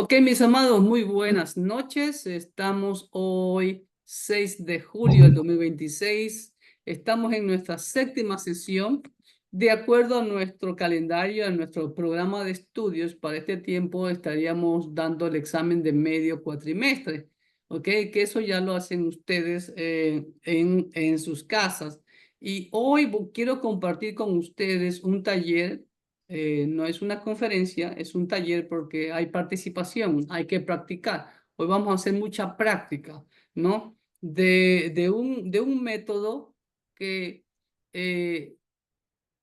Ok, mis amados, muy buenas noches. Estamos hoy 6 de julio del 2026. Estamos en nuestra séptima sesión. De acuerdo a nuestro calendario, a nuestro programa de estudios, para este tiempo estaríamos dando el examen de medio cuatrimestre. Ok, que eso ya lo hacen ustedes en sus casas. Y hoy quiero compartir con ustedes un taller. No es una conferencia, es un taller porque hay participación, hay que practicar. Hoy vamos a hacer mucha práctica, ¿no? De un método que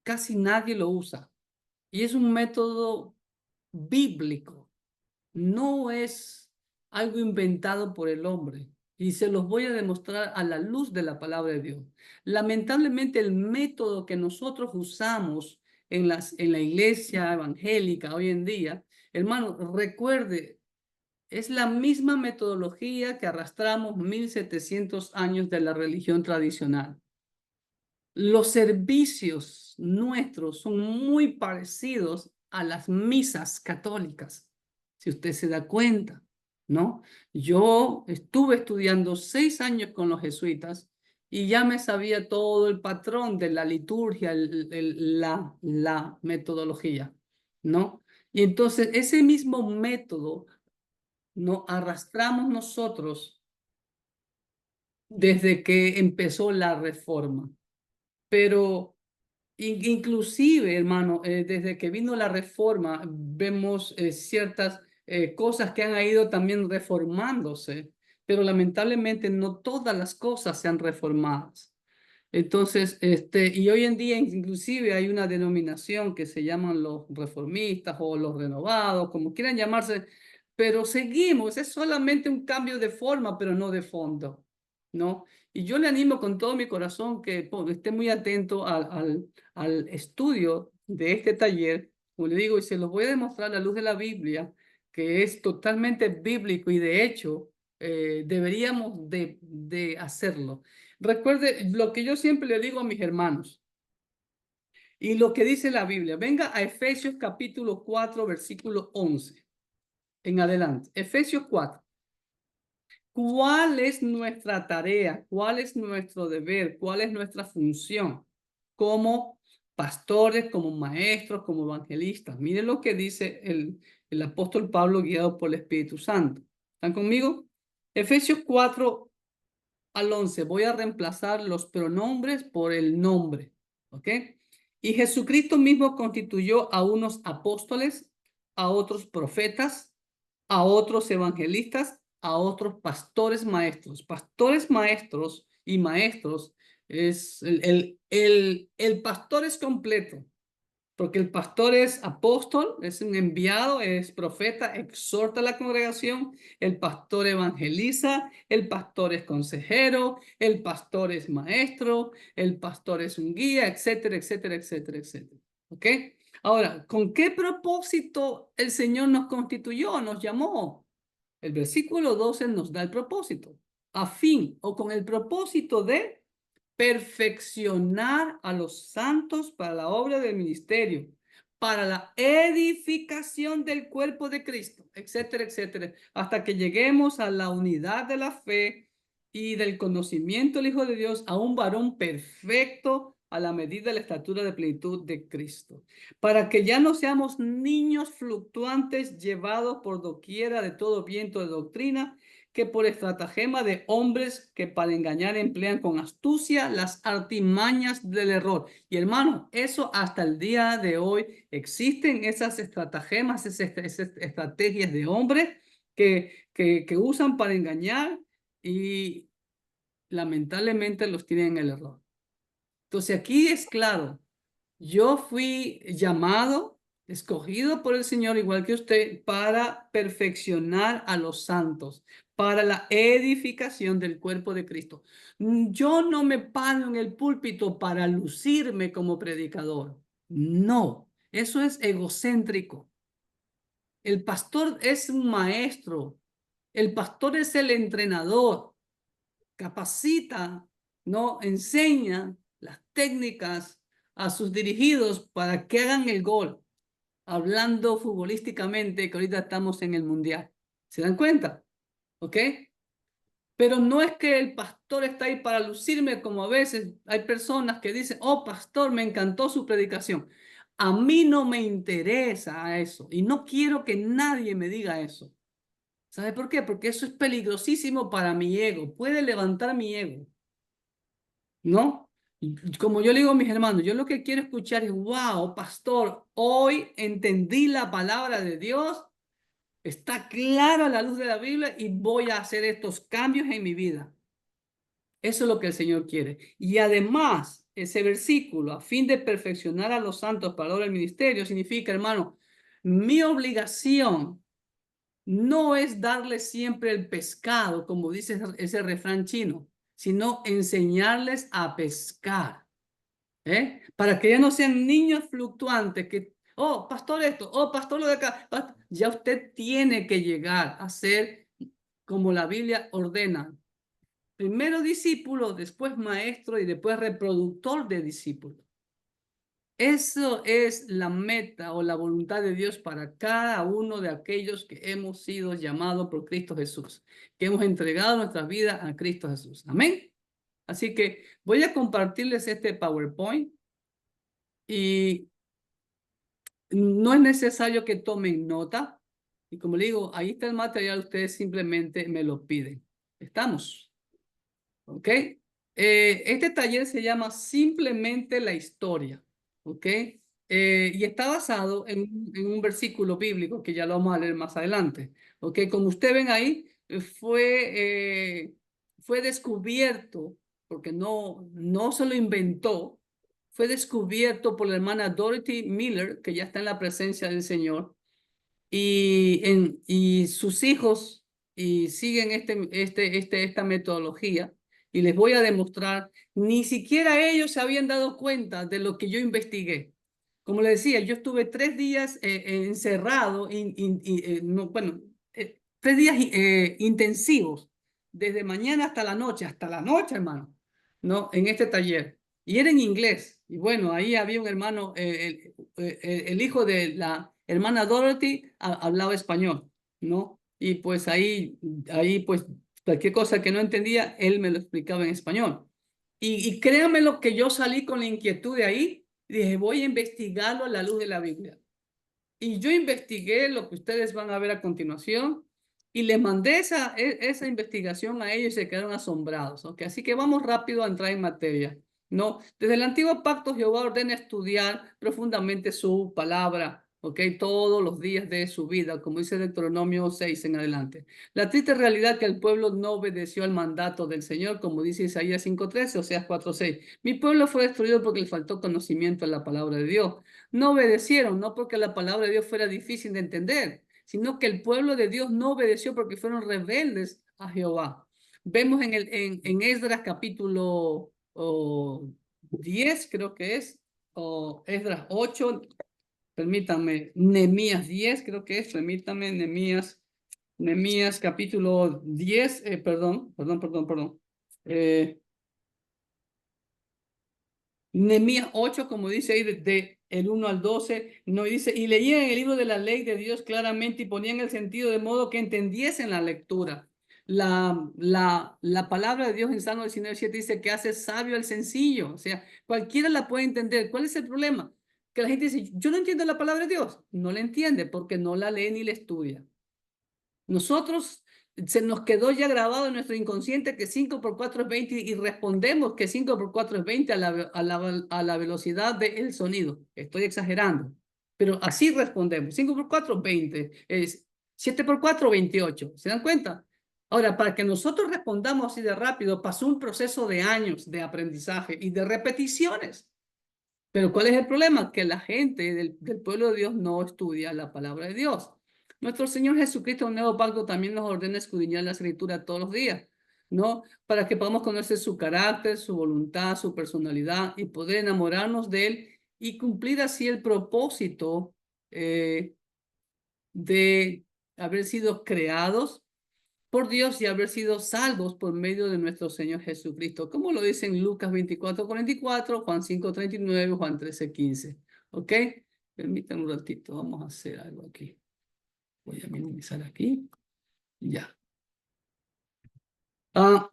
casi nadie lo usa. Y es un método bíblico, no es algo inventado por el hombre. Y se los voy a demostrar a la luz de la palabra de Dios. Lamentablemente, el método que nosotros usamos en la iglesia evangélica hoy en día, hermano, recuerde, es la misma metodología que arrastramos 1700 años de la religión tradicional. Los servicios nuestros son muy parecidos a las misas católicas, si usted se da cuenta, ¿no? Yo estuve estudiando 6 años con los jesuitas y ya me sabía todo el patrón de la liturgia, la metodología, ¿no? Y entonces ese mismo método no arrastramos nosotros desde que empezó la reforma. Pero inclusive, hermano, desde que vino la reforma, vemos ciertas cosas que han ido también reformándose, pero lamentablemente no todas las cosas se han reformado. Entonces, y hoy en día inclusive hay una denominación que se llaman los reformistas o los renovados, como quieran llamarse, pero seguimos, es solamente un cambio de forma, pero no de fondo, ¿no? Y yo le animo con todo mi corazón que esté muy atento al estudio de este taller, como le digo, y se los voy a demostrar a la luz de la Biblia, que es totalmente bíblico y de hecho deberíamos de hacerlo. Recuerde lo que yo siempre le digo a mis hermanos y lo que dice la Biblia. Venga a Efesios capítulo 4, versículo 11 en adelante. Efesios 4. ¿Cuál es nuestra tarea? ¿Cuál es nuestro deber? ¿Cuál es nuestra función como pastores, como maestros, como evangelistas? Miren lo que dice el apóstol Pablo guiado por el Espíritu Santo. ¿Están conmigo? Efesios 4 al 11 voy a reemplazar los pronombres por el nombre, ¿ok? Y Jesucristo mismo constituyó a unos apóstoles, a otros profetas, a otros evangelistas, a otros pastores maestros. Pastores maestros y maestros es el pastor es completo. Porque el pastor es apóstol, es un enviado, es profeta, exhorta a la congregación, el pastor evangeliza, el pastor es consejero, el pastor es maestro, el pastor es un guía, etcétera, etcétera, etcétera, etcétera. ¿Ok? Ahora, ¿con qué propósito el Señor nos constituyó, nos llamó? El versículo 12 nos da el propósito, a fin o con el propósito de perfeccionar a los santos para la obra del ministerio, para la edificación del cuerpo de Cristo, etcétera, etcétera, hasta que lleguemos a la unidad de la fe y del conocimiento del Hijo de Dios, a un varón perfecto a la medida de la estatura de plenitud de Cristo, para que ya no seamos niños fluctuantes llevados por doquiera de todo viento de doctrina, que por estratagema de hombres que para engañar emplean con astucia las artimañas del error. Y hermano, eso hasta el día de hoy existen esas estratagemas, esas estrategias de hombres que usan para engañar y lamentablemente los tienen en el error. Entonces aquí es claro, yo fui llamado, escogido por el Señor, igual que usted, para perfeccionar a los santos, para la edificación del cuerpo de Cristo. Yo no me paro en el púlpito para lucirme como predicador. No, eso es egocéntrico. El pastor es un maestro. El pastor es el entrenador. Capacita, ¿no? Enseña las técnicas a sus dirigidos para que hagan el gol. hablando futbolísticamente, que ahorita estamos en el mundial. ¿Se dan cuenta? ¿Ok? Pero no es que el pastor está ahí para lucirme, como a veces hay personas que dicen, oh, pastor, me encantó su predicación. A mí no me interesa eso y no quiero que nadie me diga eso. ¿Sabe por qué? Porque eso es peligrosísimo para mi ego. Puede levantar mi ego, ¿no? Y como yo le digo a mis hermanos, yo lo que quiero escuchar es, wow, pastor, hoy entendí la palabra de Dios, está clara a la luz de la Biblia y voy a hacer estos cambios en mi vida. Eso es lo que el Señor quiere. Y además, ese versículo, a fin de perfeccionar a los santos para la obra del ministerio, significa, hermano, mi obligación no es darles siempre el pescado, como dice ese refrán chino, sino enseñarles a pescar, ¿eh? Para que ya no sean niños fluctuantes que, oh, pastor esto, oh, pastor lo de acá. Ya usted tiene que llegar a ser como la Biblia ordena. Primero discípulo, después maestro y después reproductor de discípulos. Eso es la meta o la voluntad de Dios para cada uno de aquellos que hemos sido llamados por Cristo Jesús, que hemos entregado nuestra vida a Cristo Jesús. Amén. Así que voy a compartirles este PowerPoint y no es necesario que tomen nota. Y como le digo, ahí está el material, ustedes simplemente me lo piden. ¿Estamos? ¿Ok? Este taller se llama Simplemente la Historia. ¿Ok? Y está basado en un versículo bíblico que ya lo vamos a leer más adelante. ¿Ok? Como ustedes ven ahí, fue descubierto, porque no se lo inventó, fue descubierto por la hermana Dorothy Miller, que ya está en la presencia del Señor, y sus hijos y siguen esta metodología y les voy a demostrar, ni siquiera ellos se habían dado cuenta de lo que yo investigué. Como les decía, yo estuve 3 días encerrado, no, bueno, 3 días intensivos, desde mañana hasta la noche, hermano, ¿no? En este taller. Y era en inglés. Y bueno, ahí había un hermano, el hijo de la hermana Dorothy hablaba español, ¿no? Y pues ahí pues cualquier cosa que no entendía, él me lo explicaba en español. Y créanme lo que yo salí con la inquietud de ahí, y dije, voy a investigarlo a la luz de la Biblia. Y yo investigué lo que ustedes van a ver a continuación y les mandé esa investigación a ellos y se quedaron asombrados. ¿Ok? Así que vamos rápido a entrar en materia. ¿No? Desde el antiguo pacto Jehová ordena estudiar profundamente su palabra. ¿Ok? Todos los días de su vida, como dice Deuteronomio 6 en adelante. La triste realidad que el pueblo no obedeció al mandato del Señor, como dice Isaías 5:13, Oseas 4:6. Mi pueblo fue destruido porque le faltó conocimiento de la palabra de Dios. No obedecieron, no porque la palabra de Dios fuera difícil de entender, sino que el pueblo de Dios no obedeció porque fueron rebeldes a Jehová. Vemos en Esdras capítulo 10, creo que es, o Esdras 8, permítanme, Nehemías 10, creo que es, permítanme, Nehemías capítulo 10, perdón. Eh, Nehemías 8, como dice ahí, de el 1 al 12, no dice, y leían el libro de la ley de Dios claramente y ponían el sentido de modo que entendiesen la lectura. La palabra de Dios en Salmo 19:7 dice que hace sabio al sencillo, o sea, cualquiera la puede entender. ¿Cuál es el problema? Que la gente dice, yo no entiendo la palabra de Dios. No la entiende porque no la lee ni la estudia. Nosotros se nos quedó ya grabado en nuestro inconsciente que 5 por 4 es 20 y respondemos que 5 por 4 es 20 a la velocidad del sonido. Estoy exagerando, pero así respondemos. 5 por 4, 20. 7 por 4, 28. ¿Se dan cuenta? Ahora, para que nosotros respondamos así de rápido, pasó un proceso de años de aprendizaje y de repeticiones. Pero ¿cuál es el problema? Que la gente del pueblo de Dios no estudia la palabra de Dios. Nuestro Señor Jesucristo en el Nuevo Pacto también nos ordena escudriñar la Escritura todos los días, ¿no? Para que podamos conocer su carácter, su voluntad, su personalidad y poder enamorarnos de Él y cumplir así el propósito de haber sido creados por Dios y haber sido salvos por medio de nuestro Señor Jesucristo, como lo dicen Lucas 24:44, Juan 5:39, Juan 13:15. ¿Ok? Permítanme un ratito, vamos a hacer algo aquí. Voy a minimizar aquí. Ya.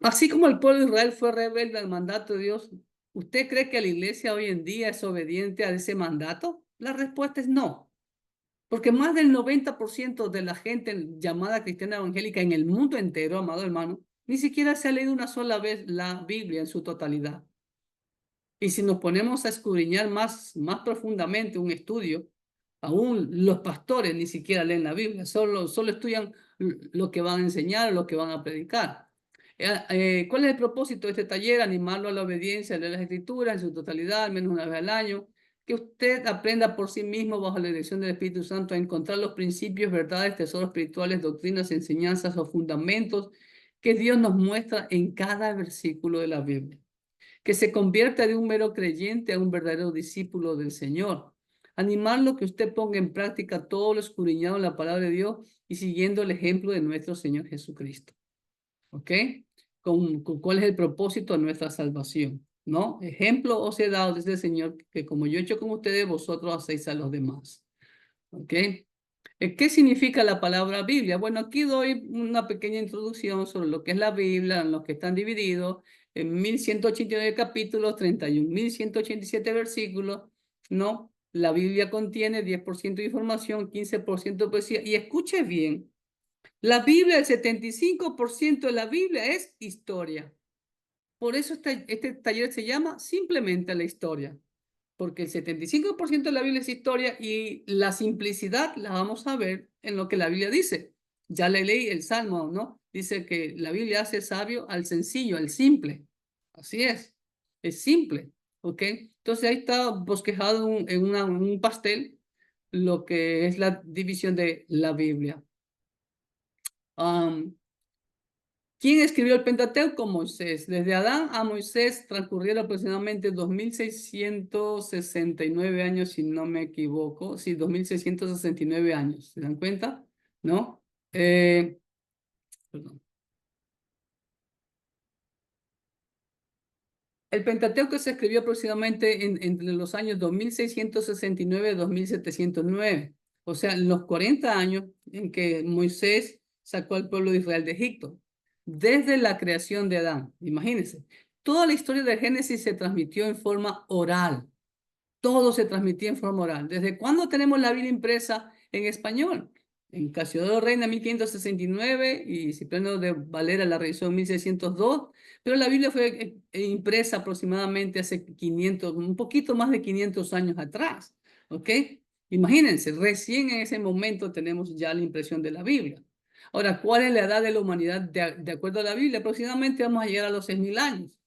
Así como el pueblo de Israel fue rebelde al mandato de Dios, ¿usted cree que la iglesia hoy en día es obediente a ese mandato? La respuesta es no. Porque más del 90% de la gente llamada cristiana evangélica en el mundo entero, amado hermano, ni siquiera se ha leído una sola vez la Biblia en su totalidad. Y si nos ponemos a escudriñar más profundamente un estudio, aún los pastores ni siquiera leen la Biblia, solo estudian lo que van a enseñar, lo que van a predicar. ¿Cuál es el propósito de este taller? Animarlo a la obediencia, a leer las Escrituras en su totalidad, al menos una vez al año, que usted aprenda por sí mismo, bajo la dirección del Espíritu Santo, a encontrar los principios, verdades, tesoros espirituales, doctrinas, enseñanzas o fundamentos que Dios nos muestra en cada versículo de la Biblia, que se convierta de un mero creyente a un verdadero discípulo del Señor. Animarlo que usted ponga en práctica todo lo escudriñado en la palabra de Dios y siguiendo el ejemplo de nuestro Señor Jesucristo. ¿Ok? Con cuál es el propósito de nuestra salvación, ¿no? Ejemplo os he dado desde el Señor, que como yo he hecho con ustedes, vosotros hacéis a los demás. ¿Ok? ¿Qué significa la palabra Biblia? Bueno, aquí doy una pequeña introducción sobre lo que es la Biblia, en los que están divididos en 1189 capítulos, 31.187 versículos, ¿no? La Biblia contiene 10% de información, 15% de poesía. Y escuche bien, la Biblia, el 75% de la Biblia es historia. Por eso este taller se llama simplemente la historia, porque el 75% de la Biblia es historia y la simplicidad la vamos a ver en lo que la Biblia dice. Ya le leí el Salmo, ¿no? Dice que la Biblia hace sabio al sencillo, al simple. Así es simple, ¿ok? Entonces ahí está bosquejado en un pastel lo que es la división de la Biblia. ¿Quién escribió el Pentateuco? Moisés. Desde Adán a Moisés transcurrieron aproximadamente 2669 años, si no me equivoco. Sí, 2669 años. ¿Se dan cuenta? ¿No? Perdón. El Pentateuco se escribió aproximadamente entre los años 2669 y 2709. O sea, en los 40 años en que Moisés sacó al pueblo de Israel de Egipto. Desde la creación de Adán. Imagínense. Toda la historia de Génesis se transmitió en forma oral. Todo se transmitía en forma oral. ¿Desde cuándo tenemos la Biblia impresa en español? En Casiodoro Reina 1569 y Cipriano de Valera la realizó en 1602, pero la Biblia fue impresa aproximadamente hace 500, un poquito más de 500 años atrás, ¿ok? Imagínense, recién en ese momento tenemos ya la impresión de la Biblia. Ahora, ¿cuál es la edad de la humanidad de acuerdo a la Biblia? Aproximadamente vamos a llegar a los 6.000 años.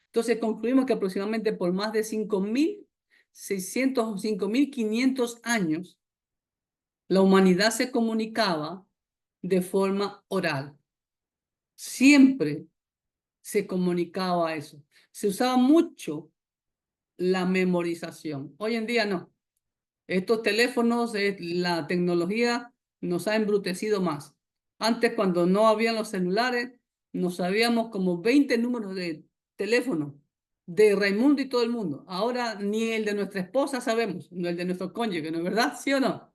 Entonces concluimos que aproximadamente por más de 5.600 o 5.500 años, la humanidad se comunicaba de forma oral. Siempre se comunicaba eso. Se usaba mucho la memorización. Hoy en día no. Estos teléfonos, la tecnología nos ha embrutecido más. Antes, cuando no habían los celulares, nos sabíamos como 20 números de teléfono de Raimundo y todo el mundo. Ahora ni el de nuestra esposa sabemos, no el de nuestro cónyuge, ¿no es verdad? ¿Sí o no?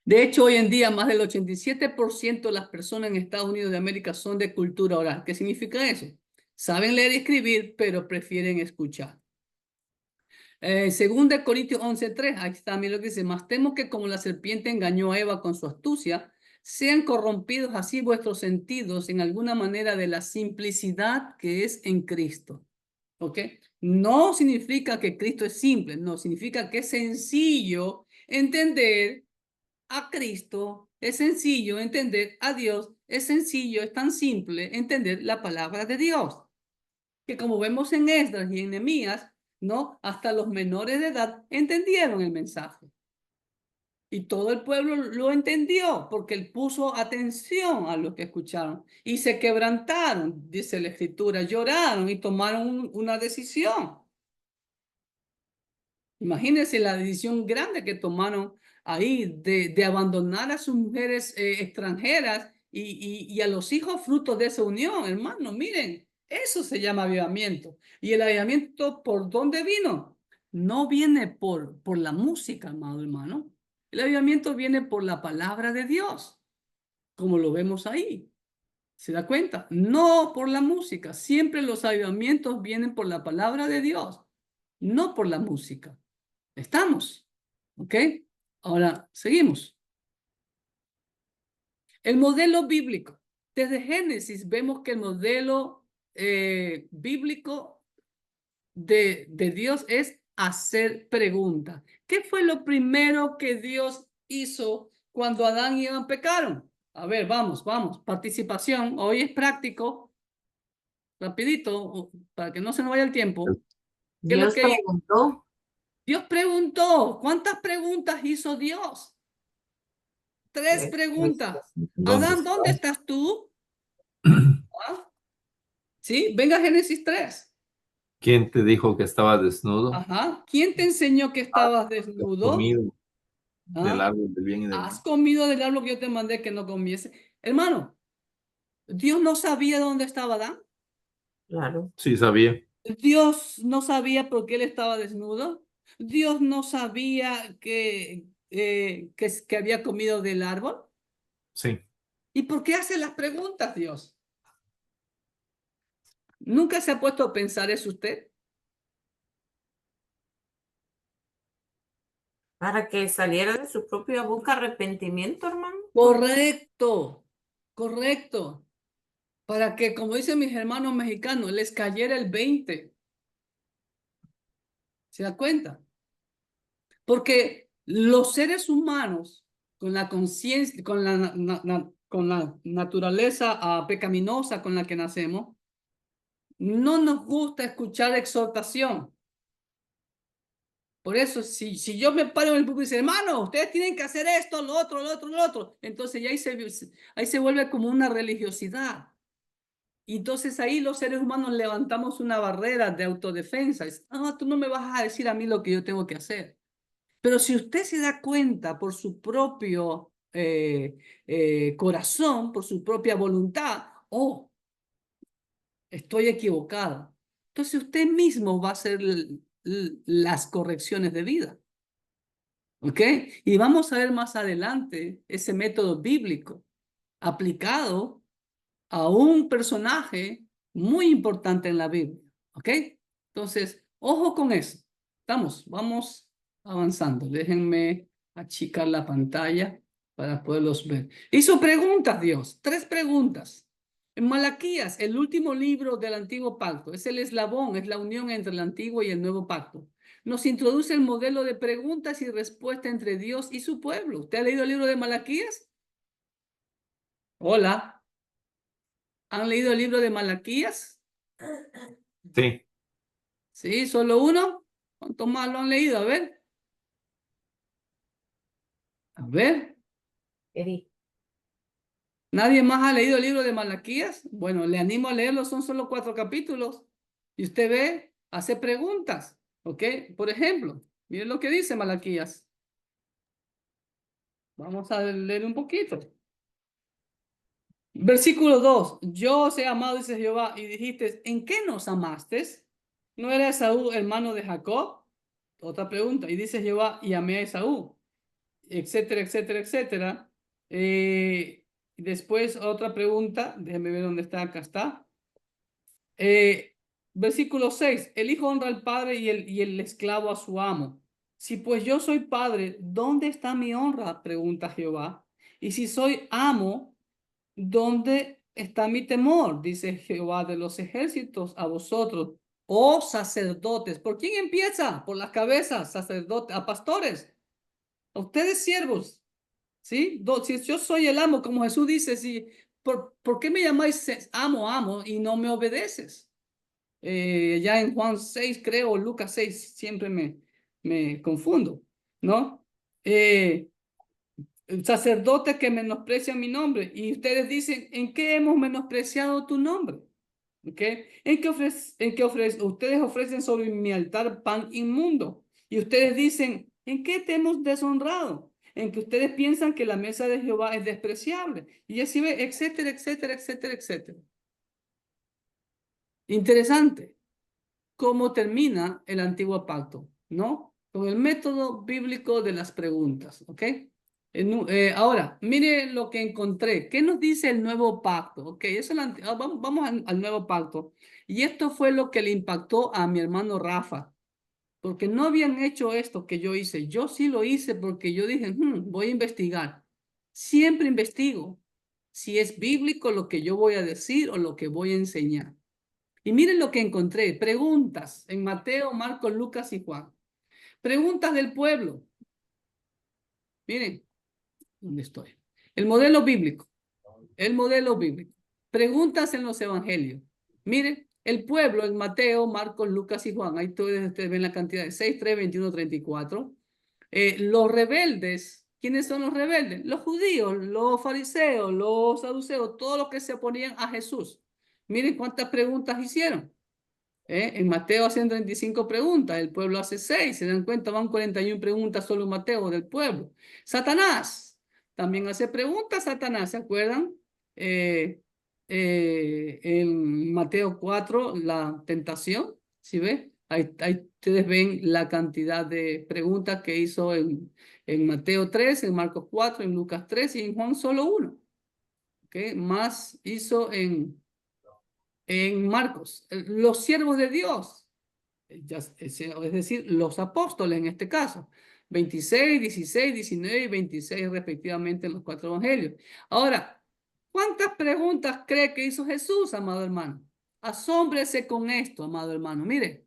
De hecho, hoy en día más del 87% de las personas en Estados Unidos de América son de cultura oral. ¿Qué significa eso? Saben leer y escribir, pero prefieren escuchar. Según de Corintios 11:3, ahí está, mira lo que dice: más temo que como la serpiente engañó a Eva con su astucia, sean corrompidos así vuestros sentidos en alguna manera de la simplicidad que es en Cristo. ¿Ok? No significa que Cristo es simple, no, significa que es sencillo entender a Cristo, es sencillo entender a Dios, es sencillo, es tan simple entender la palabra de Dios, que como vemos en Esdras y en Nehemías, ¿no? Hasta los menores de edad entendieron el mensaje. Y todo el pueblo lo entendió porque él puso atención a lo que escucharon y se quebrantaron, dice la escritura, lloraron y tomaron una decisión. Imagínense la decisión grande que tomaron ahí de abandonar a sus mujeres extranjeras y a los hijos frutos de esa unión, hermano. Miren, Eso se llama avivamiento. ¿Y el avivamiento por dónde vino? No viene por la música, amado hermano. El avivamiento viene por la palabra de Dios, como lo vemos ahí. ¿Se da cuenta? No por la música. Siempre los avivamientos vienen por la palabra de Dios, no por la música. ¿Estamos? ¿Ok? Ahora, seguimos. El modelo bíblico. Desde Génesis vemos que el modelo bíblico de Dios es hacer preguntas. ¿Qué fue lo primero que Dios hizo cuando Adán y Eva pecaron? A ver, vamos, participación. Hoy es práctico, rapidito, para que no se nos vaya el tiempo. ¿Qué es lo Dios que preguntó, Dios preguntó? ¿Cuántas preguntas hizo Dios? Tres preguntas. ¿Dónde Adán, ¿dónde estás? estás tú? ¿Ah? ¿Sí? Venga Génesis 3. ¿Quién te dijo que estaba desnudo? Ajá. ¿Quién te enseñó que estabas ¿Has desnudo? comido del ¿Ah? árbol del bien y del ¿Has mal? comido del árbol que yo te mandé que no comiese? Hermano, Dios no sabía dónde estaba Adán. claro, Sí, sabía. Dios no sabía por qué él estaba desnudo. Dios no sabía que había comido del árbol. Sí. ¿Y por qué hace las preguntas, Dios? ¿Nunca se ha puesto a pensar eso usted? para que saliera de su propia boca arrepentimiento, hermano. Correcto, correcto. Para que, como dicen mis hermanos mexicanos, les cayera el 20. ¿Se da cuenta? Porque los seres humanos, con la conciencia, con la naturaleza pecaminosa con la que nacemos, no nos gusta escuchar exhortación. Por eso, si yo me paro en el público y dice, hermano, ustedes tienen que hacer esto, lo otro, lo otro, lo otro, entonces ya ahí se vuelve como una religiosidad. Y entonces ahí los seres humanos levantamos una barrera de autodefensa. Tú no me vas a decir a mí lo que yo tengo que hacer. Pero si usted se da cuenta por su propio corazón, por su propia voluntad, oh, estoy equivocada. Entonces usted mismo va a hacer las correcciones de vida. ¿Ok? Y vamos a ver más adelante ese método bíblico aplicado a un personaje muy importante en la Biblia. ¿Ok? Entonces, ojo con eso. Vamos avanzando. Déjenme achicar la pantalla para poderlos ver. Hizo preguntas, Dios, tres preguntas. En Malaquías, el último libro del Antiguo Pacto, es el eslabón, es la unión entre el Antiguo y el Nuevo Pacto. Nos introduce el modelo de preguntas y respuestas entre Dios y su pueblo. ¿Usted ha leído el libro de Malaquías? Hola. ¿Han leído el libro de Malaquías? Sí. Sí, solo uno. ¿Cuántos más lo han leído? A ver. A ver. Eri. ¿Nadie más ha leído el libro de Malaquías? Bueno, le animo a leerlo, son solo 4 capítulos. Y usted ve, hace preguntas. ¿Ok? Por ejemplo, miren lo que dice Malaquías. Vamos a leer un poquito. Versículo 2. Yo os he amado, dice Jehová, y dijiste, ¿en qué nos amaste? ¿No era Esaú hermano de Jacob? Otra pregunta. Y dice Jehová, y amé a Esaú, etcétera, etcétera, etcétera. Después otra pregunta, déjeme ver dónde está, acá está. Versículo 6, el hijo honra al padre y el esclavo a su amo. Si pues yo soy padre, ¿dónde está mi honra? Pregunta Jehová. Y si soy amo, ¿dónde está mi temor? Dice Jehová de los ejércitos a vosotros, oh sacerdotes. ¿Por quién empieza? Por las cabezas, sacerdotes, a pastores, a ustedes siervos. ¿Sí? Si yo soy el amo, como Jesús dice, si, ¿por qué me llamáis amo, amo y no me obedeces? Ya en Juan 6, creo, Lucas 6, siempre me confundo, ¿no? Sacerdotes que menosprecian mi nombre y ustedes dicen, ¿en qué hemos menospreciado tu nombre? ¿Ok? Ustedes ofrecen sobre mi altar pan inmundo y ustedes dicen, ¿en qué te hemos deshonrado? En que ustedes piensan que la mesa de Jehová es despreciable y así ve, etcétera, etcétera, etcétera, etcétera. Interesante cómo termina el antiguo pacto, ¿no? Con el método bíblico de las preguntas, ¿ok? Ahora, mire lo que encontré. ¿Qué nos dice el nuevo pacto? Ok, eso vamos al nuevo pacto. Y esto fue lo que le impactó a mi hermano Rafa, porque no habían hecho esto que yo hice. Yo sí lo hice porque yo dije, voy a investigar. Siempre investigo si es bíblico lo que yo voy a decir o lo que voy a enseñar. Y miren lo que encontré. Preguntas en Mateo, Marcos, Lucas y Juan. Preguntas del pueblo. Miren, ¿dónde estoy? El modelo bíblico. El modelo bíblico. Preguntas en los evangelios. Miren, el pueblo en Mateo, Marcos, Lucas y Juan. Ahí ustedes ven la cantidad de 6, 3, 21, 34. Los rebeldes. ¿Quiénes son los rebeldes? Los judíos, los fariseos, los saduceos, todos los que se oponían a Jesús. Miren cuántas preguntas hicieron. En Mateo hacen 35 preguntas, el pueblo hace 6, se dan cuenta, van 41 preguntas solo en Mateo del pueblo. Satanás también hace preguntas, Satanás, ¿se acuerdan? En Mateo 4, la tentación, ¿sí ve? Ahí ustedes ven la cantidad de preguntas que hizo en Mateo 3, en Marcos 4, en Lucas 3 y en Juan solo 1. ¿Okay? Más hizo en Marcos, los siervos de Dios, es decir, los apóstoles en este caso, 26, 16, 19 y 26 respectivamente en los 4 evangelios. Ahora, ¿cuántas preguntas cree que hizo Jesús, amado hermano? Asómbrese con esto, amado hermano. Mire,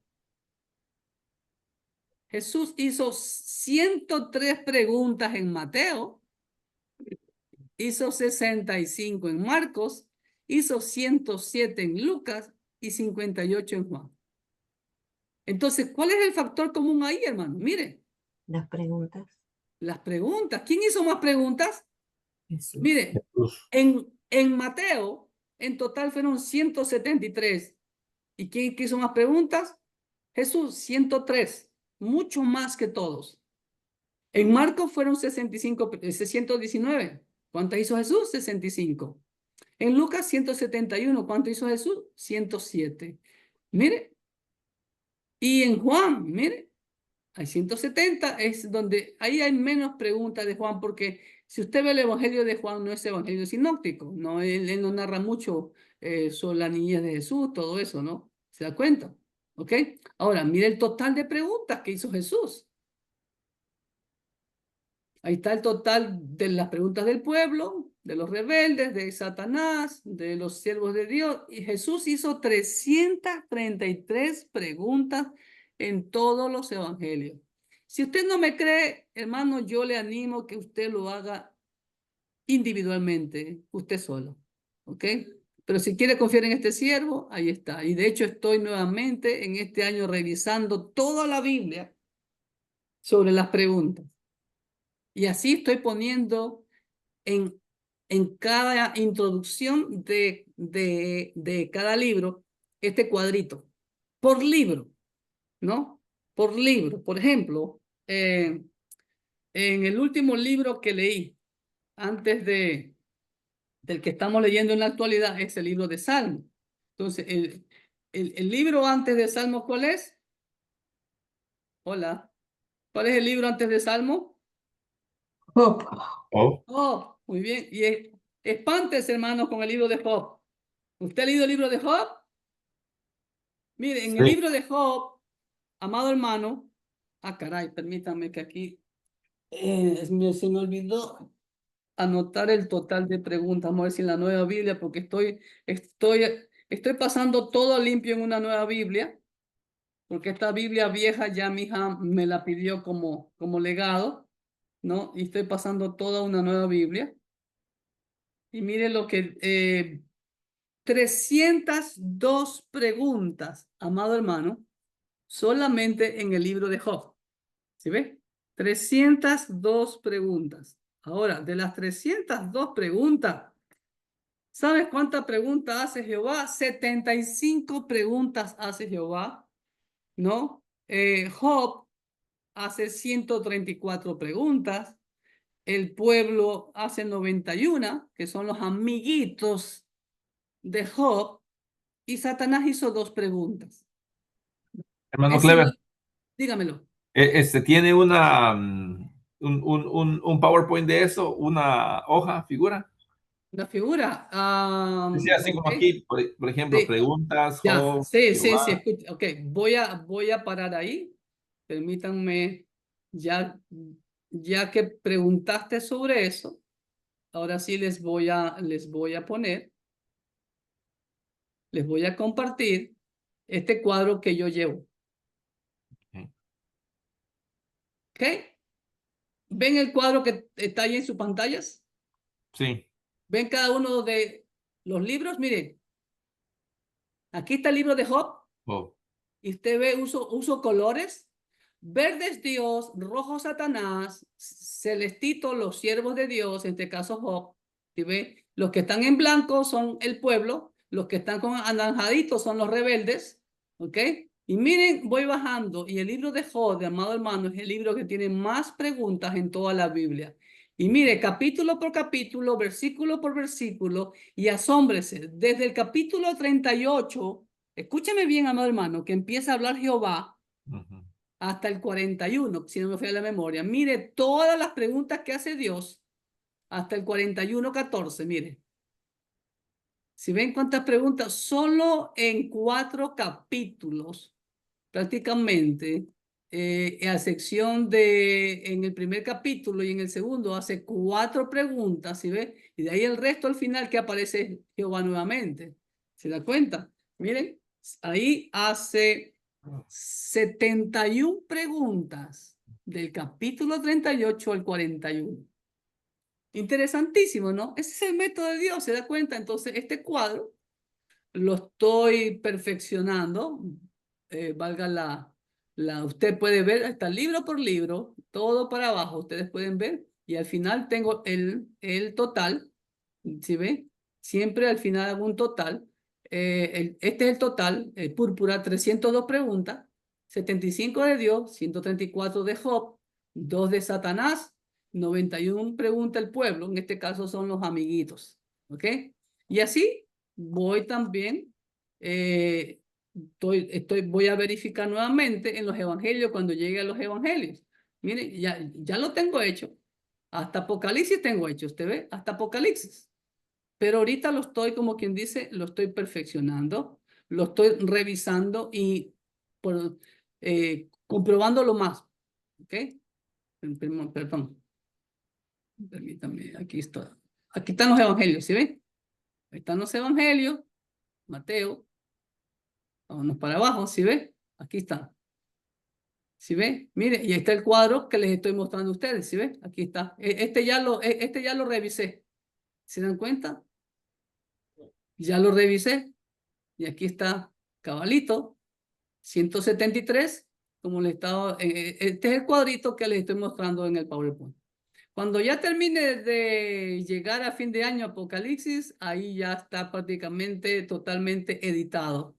Jesús hizo 103 preguntas en Mateo, hizo 65 en Marcos, hizo 107 en Lucas y 58 en Juan. Entonces, ¿cuál es el factor común ahí, hermano? Mire. Las preguntas. Las preguntas. ¿Quién hizo más preguntas? Jesús. Mire, en Mateo, en total fueron 173. ¿Y quién hizo más preguntas? Jesús, 103. Mucho más que todos. En Marcos fueron 619. ¿Cuántas hizo Jesús? 65. En Lucas, 171. ¿Cuánto hizo Jesús? 107. Mire. Y en Juan, mire, hay 170, es donde ahí hay menos preguntas de Juan, porque si usted ve el evangelio de Juan, no es evangelio sinóptico, no, él no narra mucho sobre la niñez de Jesús, todo eso, ¿no? ¿Se da cuenta? ¿Ok? Ahora, mire el total de preguntas que hizo Jesús. Ahí está el total de las preguntas del pueblo, de los rebeldes, de Satanás, de los siervos de Dios. Y Jesús hizo 333 preguntas en todos los evangelios. Si usted no me cree, hermano, yo le animo que usted lo haga individualmente, usted solo. ¿Ok? Pero si quiere confiar en este siervo, ahí está. Y de hecho estoy nuevamente en este año revisando toda la Biblia sobre las preguntas. Y así estoy poniendo en cada introducción de cada libro este cuadrito, por libro, ¿no? Por libro. Por ejemplo, en el último libro que leí, antes del que estamos leyendo en la actualidad, es el libro de Salmos. Entonces, el libro antes de Salmos, ¿cuál es? Hola. ¿Cuál es el libro antes de Salmos? Job. Job, muy bien. Y espántese, hermano, con el libro de Job. ¿Usted ha leído el libro de Job? Mire, en el libro de Job, amado hermano, caray, permítame que aquí se me olvidó anotar el total de preguntas. Vamos a ver si en la nueva Biblia, porque estoy pasando todo limpio en una nueva Biblia, porque esta Biblia vieja ya mi hija me la pidió como legado, ¿no? Y estoy pasando toda una nueva Biblia. Y mire lo que 302 preguntas, amado hermano, solamente en el libro de Job. ¿Sí ve? 302 preguntas. Ahora, de las 302 preguntas, ¿sabes cuántas preguntas hace Jehová? 75 preguntas hace Jehová, ¿no? Job hace 134 preguntas. El pueblo hace 91, que son los amiguitos de Job, Y Satanás hizo dos preguntas. Hermano Ese Clever, dígamelo. ¿tiene una, un PowerPoint de eso? ¿Una hoja, figura? Una figura. Sí, así como Ok. aquí, por ejemplo, Sí, preguntas, ya. Job, Sí, sí, sí. Jehová. Escucha. Ok, voy a parar ahí. Permítanme, ya, ya que preguntaste sobre eso, ahora sí les voy a poner, les voy a compartir este cuadro que yo llevo. Ok. ¿Ok? ¿Ven el cuadro que está ahí en sus pantallas? Sí. ¿Ven cada uno de los libros? Miren, aquí está el libro de Job. Oh, Y usted ve, uso colores. Verde es Dios, rojo Satanás, celestito los siervos de Dios, en este caso Job. ¿Sí ve? Los que están en blanco son el pueblo, los que están con anaranjaditos son los rebeldes. ¿Ok? Y miren, voy bajando y el libro de Job, de amado hermano, es el libro que tiene más preguntas en toda la Biblia. Y mire, capítulo por capítulo, versículo por versículo, y asómbrese, desde el capítulo 38, escúcheme bien, amado hermano, que empieza a hablar Jehová ujú. hasta el 41, si no me falla la memoria. Mire todas las preguntas que hace Dios hasta el 41:14, mire. Si ven cuántas preguntas, solo en 4 capítulos, prácticamente, a sección de, en el primer capítulo y en el segundo, hace 4 preguntas, ¿sí ve? Y de ahí el resto al final que aparece Jehová nuevamente. ¿Se da cuenta? Miren, ahí hace 71 preguntas del capítulo 38 al 41. Interesantísimo, ¿no? Ese es el método de Dios, ¿se da cuenta? Entonces, este cuadro lo estoy perfeccionando, valga usted puede ver, está libro por libro, todo para abajo, ustedes pueden ver, y al final tengo el total, ¿sí ve? Siempre al final hago un total, este es el total, púrpura, 302 preguntas, 75 de Dios, 134 de Job, 2 de Satanás, 91 pregunta el pueblo, en este caso son los amiguitos, ¿ok? Y así voy también, voy a verificar nuevamente en los evangelios cuando llegue a los evangelios. Mire, ya lo tengo hecho. Hasta Apocalipsis tengo hecho, usted ve, hasta Apocalipsis. Pero ahorita lo estoy, como quien dice, lo estoy perfeccionando, lo estoy revisando y comprobándolo más. ¿Ok? Perdón. Permítame, aquí está. Aquí están los evangelios, ¿sí ven? Ahí están los evangelios, Mateo. Vámonos para abajo, ¿sí ve? Aquí está. ¿Sí ve? Mire, y ahí está el cuadro que les estoy mostrando a ustedes, ¿sí ve? Aquí está. Este ya lo revisé. ¿Se dan cuenta? Ya lo revisé. Y aquí está cabalito, 173, como le estaba, este es el cuadrito que les estoy mostrando en el PowerPoint. Cuando ya termine de llegar a fin de año Apocalipsis, ahí ya está prácticamente totalmente editado.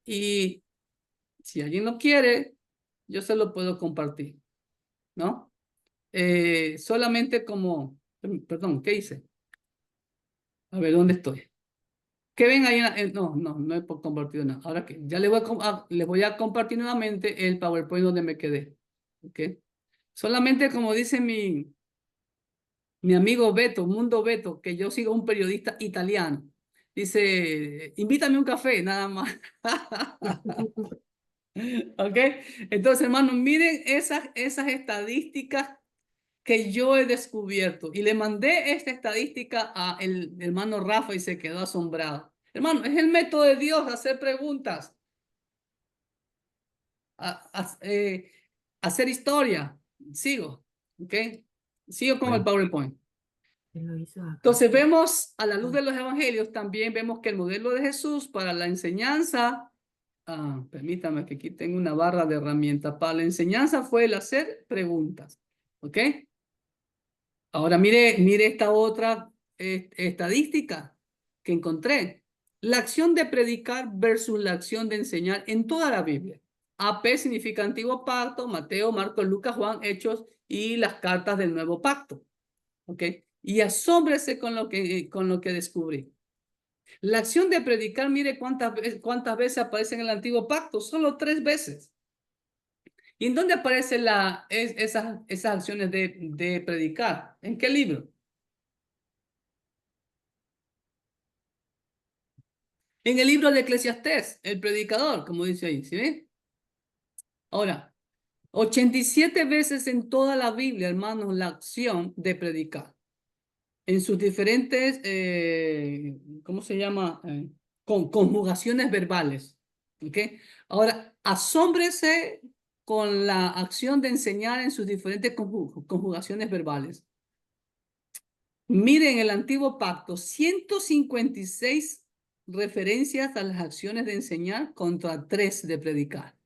Y si alguien lo quiere, yo se lo puedo compartir, ¿no? Solamente como, perdón, ¿qué hice? A ver, ¿dónde estoy? ¿Qué ven ahí? No he compartido nada. Ahora que ya les voy a compartir nuevamente el PowerPoint donde me quedé. ¿Ok? Solamente como dice mi amigo Beto, Mundo Beto, que yo sigo un periodista italiano. Dice, invítame un café, nada más. ¿Ok? Entonces, hermanos, miren esas estadísticas que yo he descubierto. Y le mandé esta estadística a el hermano Rafa y se quedó asombrado. Hermano, es el método de Dios hacer preguntas, hacer historia. Sigo, ¿ok? Sigo con el Bueno, PowerPoint. Lo hizo acá. Entonces vemos a la luz de los evangelios, también vemos que el modelo de Jesús para la enseñanza, permítame que aquí tengo una barra de herramientas, para la enseñanza fue el hacer preguntas, ¿ok? Ahora mire esta otra estadística que encontré. La acción de predicar versus la acción de enseñar en toda la Biblia. AP significa Antiguo Pacto, Mateo, Marcos, Lucas, Juan, Hechos y las cartas del Nuevo Pacto. ¿Ok? Y asómbrese con lo que descubrí. La acción de predicar, mire cuántas veces aparece en el Antiguo Pacto, solo 3 veces. ¿Y en dónde aparecen esas acciones de predicar? ¿En qué libro? En el libro de Eclesiastés, el predicador, como dice ahí, ¿sí ven? Ahora, 87 veces en toda la Biblia, hermanos, la acción de predicar. En sus diferentes, ¿cómo se llama? Conjugaciones verbales. ¿Ok? Ahora, asómbrese con la acción de enseñar en sus diferentes conjugaciones verbales. Miren el Antiguo Pacto, 156 referencias a las acciones de enseñar contra 3 de predicar.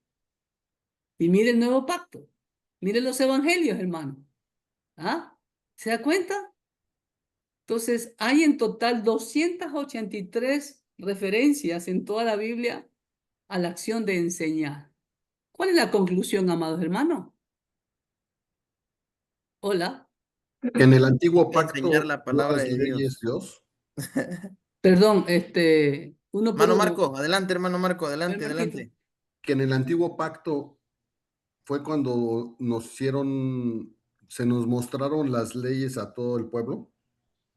Y mire el Nuevo Pacto. Mire los evangelios, hermano. ¿Ah? ¿Se da cuenta? Entonces, hay en total 283 referencias en toda la Biblia a la acción de enseñar. ¿Cuál es la conclusión, amados hermanos? Hola. En el antiguo pacto, Enseñar la palabra ¿las de leyes Dios. Perdón, uno por Hermano uno. Marco, adelante, hermano Marco, adelante, Marquito. adelante. Que en el antiguo pacto fue cuando se nos mostraron las leyes a todo el pueblo.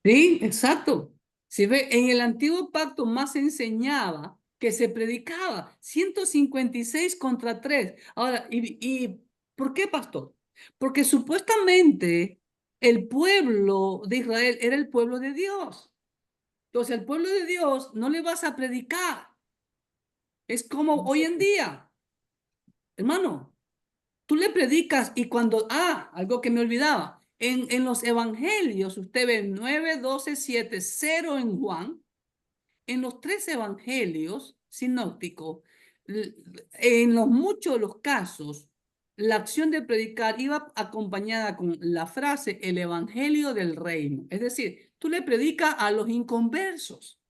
Sí, exacto. Si ve, en el Antiguo Pacto más se enseñaba que se predicaba 156 contra 3. Ahora, ¿y por qué, pastor? Porque supuestamente el pueblo de Israel era el pueblo de Dios. Entonces, el pueblo de Dios no le vas a predicar. Es como hoy en día, hermano. Tú le predicas y algo que me olvidaba, en los evangelios, usted ve 9, 12, 7, 0 en Juan, en los 3 evangelios sinópticos, en los muchos de los casos, la acción de predicar iba acompañada con la frase, el evangelio del reino. Es decir, tú le predicas a los inconversos,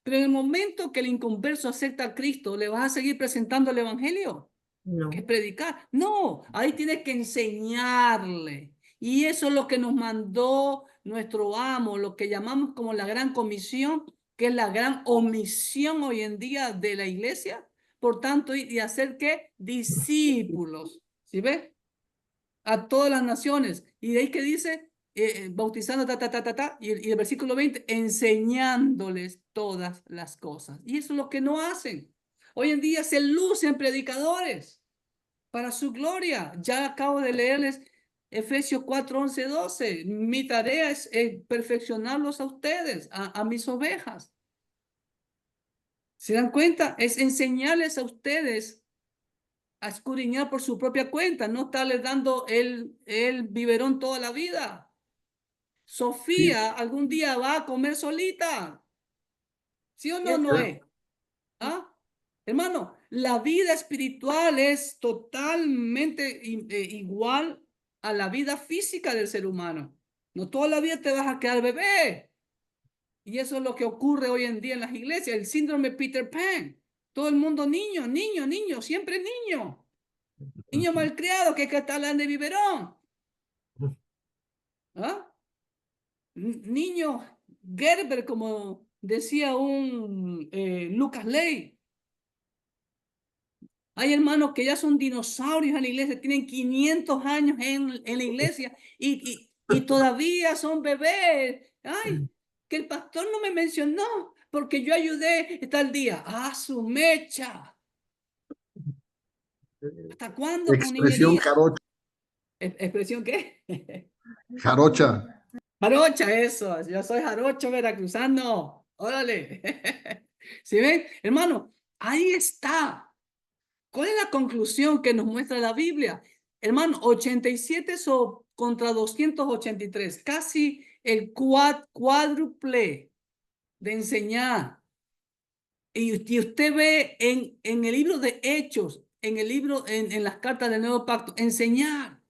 pero en el momento que el inconverso acepta a Cristo, ¿le vas a seguir presentando el evangelio? No. Que predicar. No, ahí tienes que enseñarle. Y eso es lo que nos mandó nuestro amo, lo que llamamos como la gran comisión, que es la gran omisión hoy en día de la iglesia. Por tanto, y hacer que discípulos, ¿sí ves? A todas las naciones. Y de ahí que dice, bautizando, y el versículo 20, enseñándoles todas las cosas. Y eso es lo que no hacen. Hoy en día se lucen predicadores para su gloria. Ya acabo de leerles Efesios 4, 11, 12. Mi tarea es perfeccionarlos a ustedes, a mis ovejas. ¿Se dan cuenta? Es enseñarles a ustedes a escudriñar por su propia cuenta, no estarles dando el biberón toda la vida. Sofía algún día va a comer solita. ¿Sí o no, Noé? ¿Ah? Hermano, la vida espiritual es totalmente igual a la vida física del ser humano. No toda la vida te vas a quedar bebé. Y eso es lo que ocurre hoy en día en las iglesias, el síndrome Peter Pan. Todo el mundo niño, niño, niño, siempre niño. Niño malcriado que está hablando de biberón. ¿Ah? Niño Gerber, como decía un Lucas Ley. Hay hermanos que ya son dinosaurios en la iglesia, tienen 500 años en la iglesia y todavía son bebés. Ay, que el pastor no me mencionó porque yo ayudé tal día. ¡Ah, su mecha! ¿Hasta cuándo con Expresión niñería? jarocha. ¿Expresión qué? Jarocha. Jarocha, eso. Yo soy jarocho veracruzano. Órale. ¿Sí ven? Hermano, ahí está. ¿Cuál es la conclusión que nos muestra la Biblia? Hermano, 87 contra 283, casi el cuádruple de enseñar. Y usted ve en el libro de Hechos, en el libro, en las cartas del Nuevo Pacto, enseñar.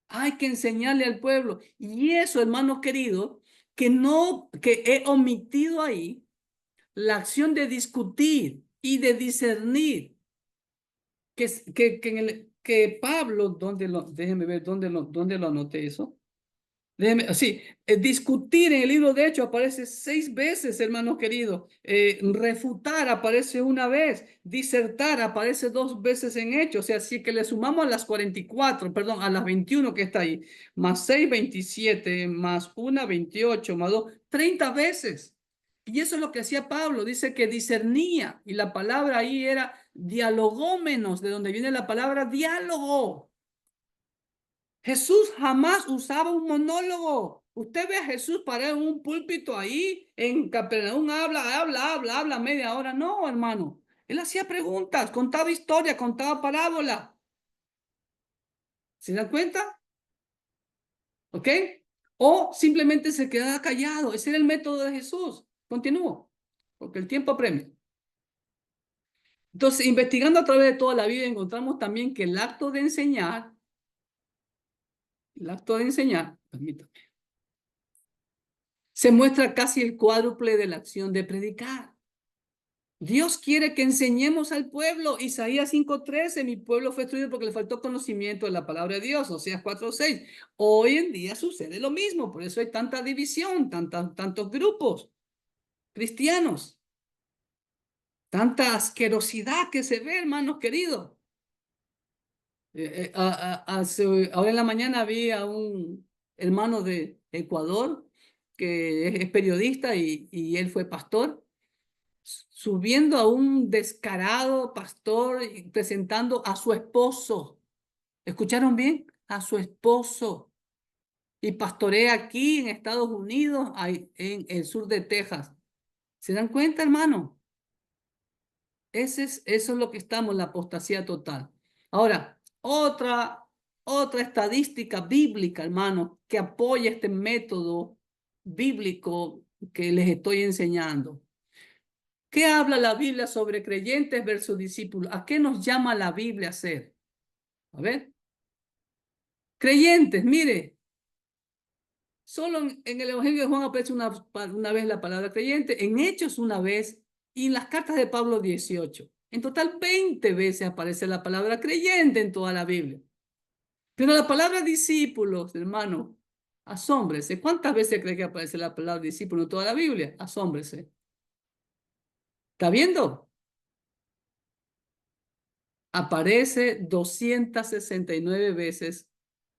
Hay que enseñarle al pueblo. Y eso, hermanos queridos, que he omitido ahí la acción de discutir y de discernir. Que Pablo, déjenme ver dónde lo anoté eso. Sí, discutir en el libro de Hechos aparece 6 veces, hermanos queridos. Refutar aparece una vez. Disertar aparece 2 veces en Hechos. O sea, si que le sumamos a las 44, perdón, a las 21 que está ahí, más 6, 27, más 1, 28, más 2, 30 veces. Y eso es lo que hacía Pablo. Dice que discernía. Y la palabra ahí era dialogómenos, de donde viene la palabra diálogo. Jesús jamás usaba un monólogo. Usted ve a Jesús parado en un púlpito ahí en Capernaum, habla media hora. No, hermano. Él hacía preguntas, contaba historia, contaba parábola. ¿Se dan cuenta? ¿Ok? O simplemente se quedaba callado. Ese era el método de Jesús. Continúo, porque el tiempo apremia. Entonces, investigando a través de toda la Biblia, encontramos también que el acto de enseñar, permítame, se muestra casi el cuádruple de la acción de predicar. Dios quiere que enseñemos al pueblo. Isaías 5:13, mi pueblo fue destruido porque le faltó conocimiento de la palabra de Dios. Oseas 4:6. Hoy en día sucede lo mismo, por eso hay tanta división, tantos grupos cristianos, tanta asquerosidad que se ve, hermanos queridos. Ahora en la mañana vi a un hermano de Ecuador que es periodista y él fue pastor, subiendo a un descarado pastor y presentando a su esposo. ¿Escucharon bien? A su esposo. Y pastorea aquí en Estados Unidos, en el sur de Texas. ¿Se dan cuenta, hermano? Eso es lo que estamos, la apostasía total. Ahora, otra estadística bíblica, hermano, que apoya este método bíblico que les estoy enseñando. ¿Qué habla la Biblia sobre creyentes versus discípulos? ¿A qué nos llama la Biblia a hacer? A ver. Creyentes, mire. Solo en el Evangelio de Juan aparece una vez la palabra creyente, en Hechos una vez y en las cartas de Pablo 18. En total 20 veces aparece la palabra creyente en toda la Biblia. Pero la palabra discípulos, hermano, asómbrese. ¿Cuántas veces cree que aparece la palabra discípulo en toda la Biblia? Asómbrese. ¿Está viendo? Aparece 269 veces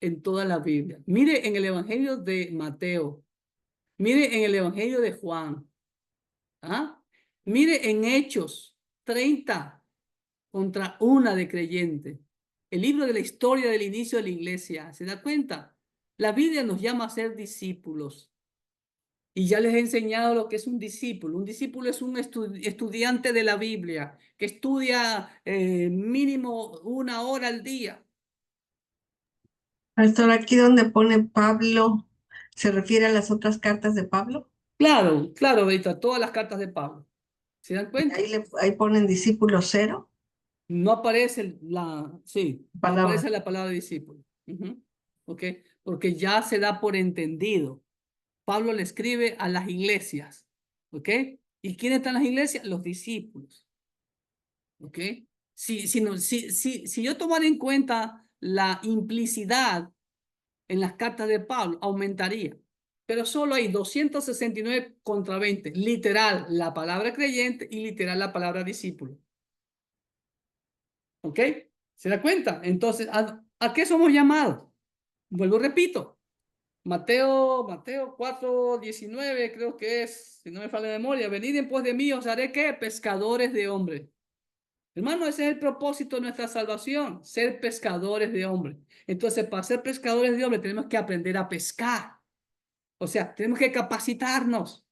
en toda la Biblia. Mire en el Evangelio de Mateo. Mire en el Evangelio de Juan. ¿Ah? Mire en Hechos 30 contra una de creyente. El libro de la historia del inicio de la iglesia. ¿Se da cuenta? La Biblia nos llama a ser discípulos. Y ya les he enseñado lo que es un discípulo. Un discípulo es un estudiante de la Biblia que estudia mínimo 1 hora al día. Pastor, aquí donde pone Pablo, ¿se refiere a las otras cartas de Pablo? Claro, ahorita todas las cartas de Pablo. ¿Se dan cuenta? Ahí ponen discípulo 0. No aparece no Palabra. aparece la palabra discípulo. ¿Ok? Porque ya se da por entendido. Pablo le escribe a las iglesias. ¿Ok? ¿Y quiénes están en las iglesias? Los discípulos. ¿Ok? Si yo tomara en cuenta la implicidad en las cartas de Pablo, aumentaría. Pero solo hay 269 contra 20. Literal, la palabra creyente y literal la palabra discípulo. ¿Ok? ¿Se da cuenta? Entonces, ¿a qué somos llamados? Vuelvo, repito. Mateo 4:19, creo que es, si no me falla la memoria. Venid en pos de mí, os haré, ¿qué? Pescadores de hombres. Hermano, ese es el propósito de nuestra salvación, ser pescadores de hombres. Entonces, para ser pescadores de hombres, tenemos que aprender a pescar. O sea, tenemos que capacitarnos.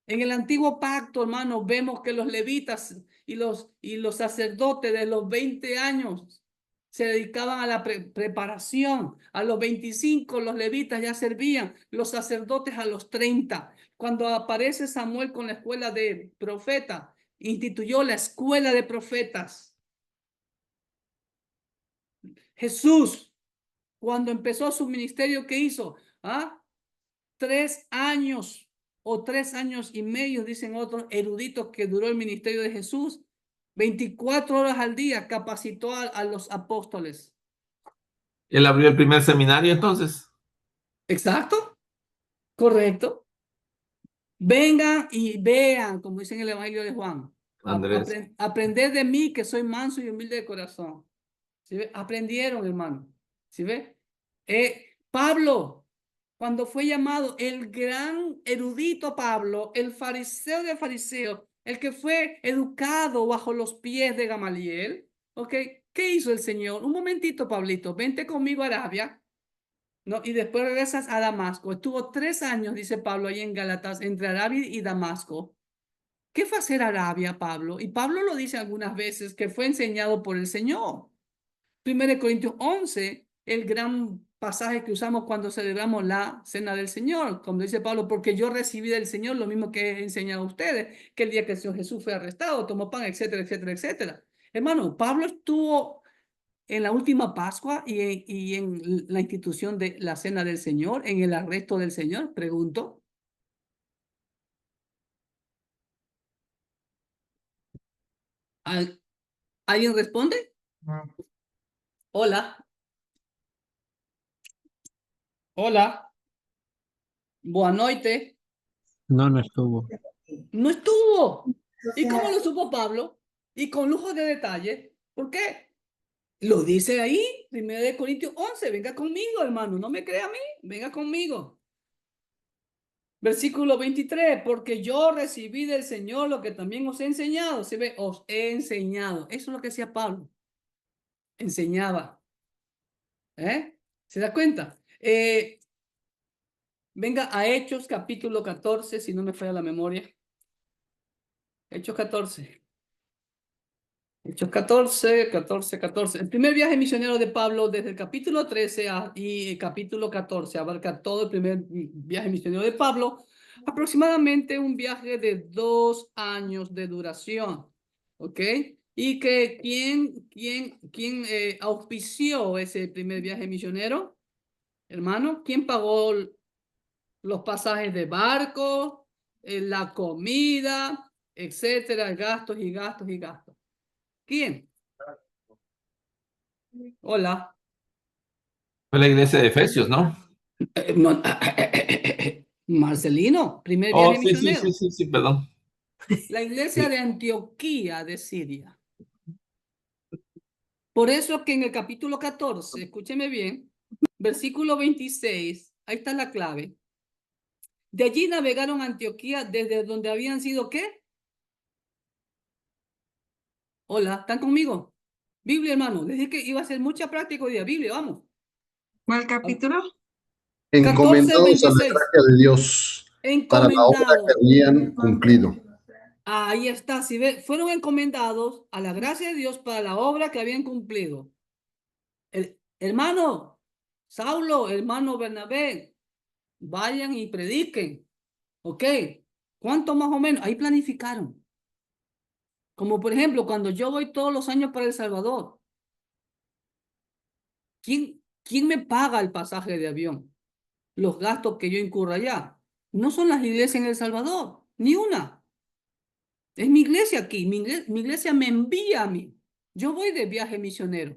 En el antiguo pacto, hermano, vemos que los levitas y los sacerdotes de los 20 años se dedicaban a la preparación. A los 25 los levitas ya servían, los sacerdotes a los 30. Cuando aparece Samuel con la escuela de profetas, instituyó la escuela de profetas. Jesús, cuando empezó su ministerio, ¿qué hizo? 3 años o 3 años y medio, dicen otros eruditos, que duró el ministerio de Jesús. 24 horas al día capacitó a los apóstoles. Él abrió el primer seminario entonces. Exacto. Correcto. Vengan y vean, como dice en el Evangelio de Juan. Andrés. Aprended de mí, que soy manso y humilde de corazón. ¿Sí ve? Aprendieron, hermano. ¿Sí ve? Pablo, cuando fue llamado el gran erudito Pablo, el fariseo de fariseos, el que fue educado bajo los pies de Gamaliel, ¿ok? ¿Qué hizo el Señor? Un momentito, Pablito, vente conmigo a Arabia, ¿no? Y después regresas a Damasco. Estuvo 3 años, dice Pablo, ahí en Gálatas, entre Arabia y Damasco. ¿Qué fue hacer Arabia, Pablo? Y Pablo lo dice algunas veces, que fue enseñado por el Señor. 1 Corintios 11, el gran pasaje que usamos cuando celebramos la Cena del Señor, como dice Pablo, porque yo recibí del Señor lo mismo que he enseñado a ustedes, que el día que el Señor Jesús fue arrestado, tomó pan, etcétera, etcétera, etcétera. Hermano, Pablo estuvo en la última Pascua y en la institución de la Cena del Señor, en el arresto del Señor, pregunto. ¿Alguien responde? Hola. Hola. Boa noite. No, no estuvo. No estuvo. ¿Y cómo lo supo Pablo? Y con lujo de detalle. ¿Por qué? Lo dice ahí, 1 Corintios 11. Venga conmigo, hermano. No me crea a mí. Venga conmigo. Versículo 23. Porque yo recibí del Señor lo que también os he enseñado. ¿Se ve? Os he enseñado. Eso es lo que hacía Pablo. Enseñaba. ¿Se da cuenta? Venga a Hechos capítulo 14, si no me falla la memoria. Hechos 14. Hechos 14, 14, 14. El primer viaje misionero de Pablo desde el capítulo 13 y el capítulo 14 abarca todo el primer viaje misionero de Pablo, aproximadamente un viaje de 2 años de duración. ¿Ok? Y que ¿quién auspició ese primer viaje misionero? Hermano, ¿quién pagó los pasajes de barco, la comida, etcétera, gastos y gastos y gastos? ¿Quién? Hola. Fue la iglesia de Efesios, ¿no? No, Marcelino, primer Oh, viaje sí, sí, misionero. sí, sí, sí, perdón. La iglesia de Antioquía de Siria. Por eso que en el capítulo 14, escúcheme bien, versículo 26, ahí está la clave. De allí navegaron a Antioquía desde donde habían sido, ¿qué? Hola, ¿están conmigo? Biblia, hermano. Les dije que iba a ser mucha práctica hoy día. Biblia, vamos. ¿Cuál capítulo? 14, Encomendados a la 26. gracia de Dios para la obra que Encomendado. habían cumplido. Ahí está, si ve, fueron encomendados a la gracia de Dios para la obra que habían cumplido. Hermano Saulo, hermano Bernabé, vayan y prediquen. ¿Ok? ¿Cuánto más o menos? Ahí planificaron. Como por ejemplo, cuando yo voy todos los años para El Salvador, ¿quién me paga el pasaje de avión? Los gastos que yo incurro allá. No son las iglesias en El Salvador, ni una. Es mi iglesia aquí, mi iglesia me envía a mí. Yo voy de viaje misionero.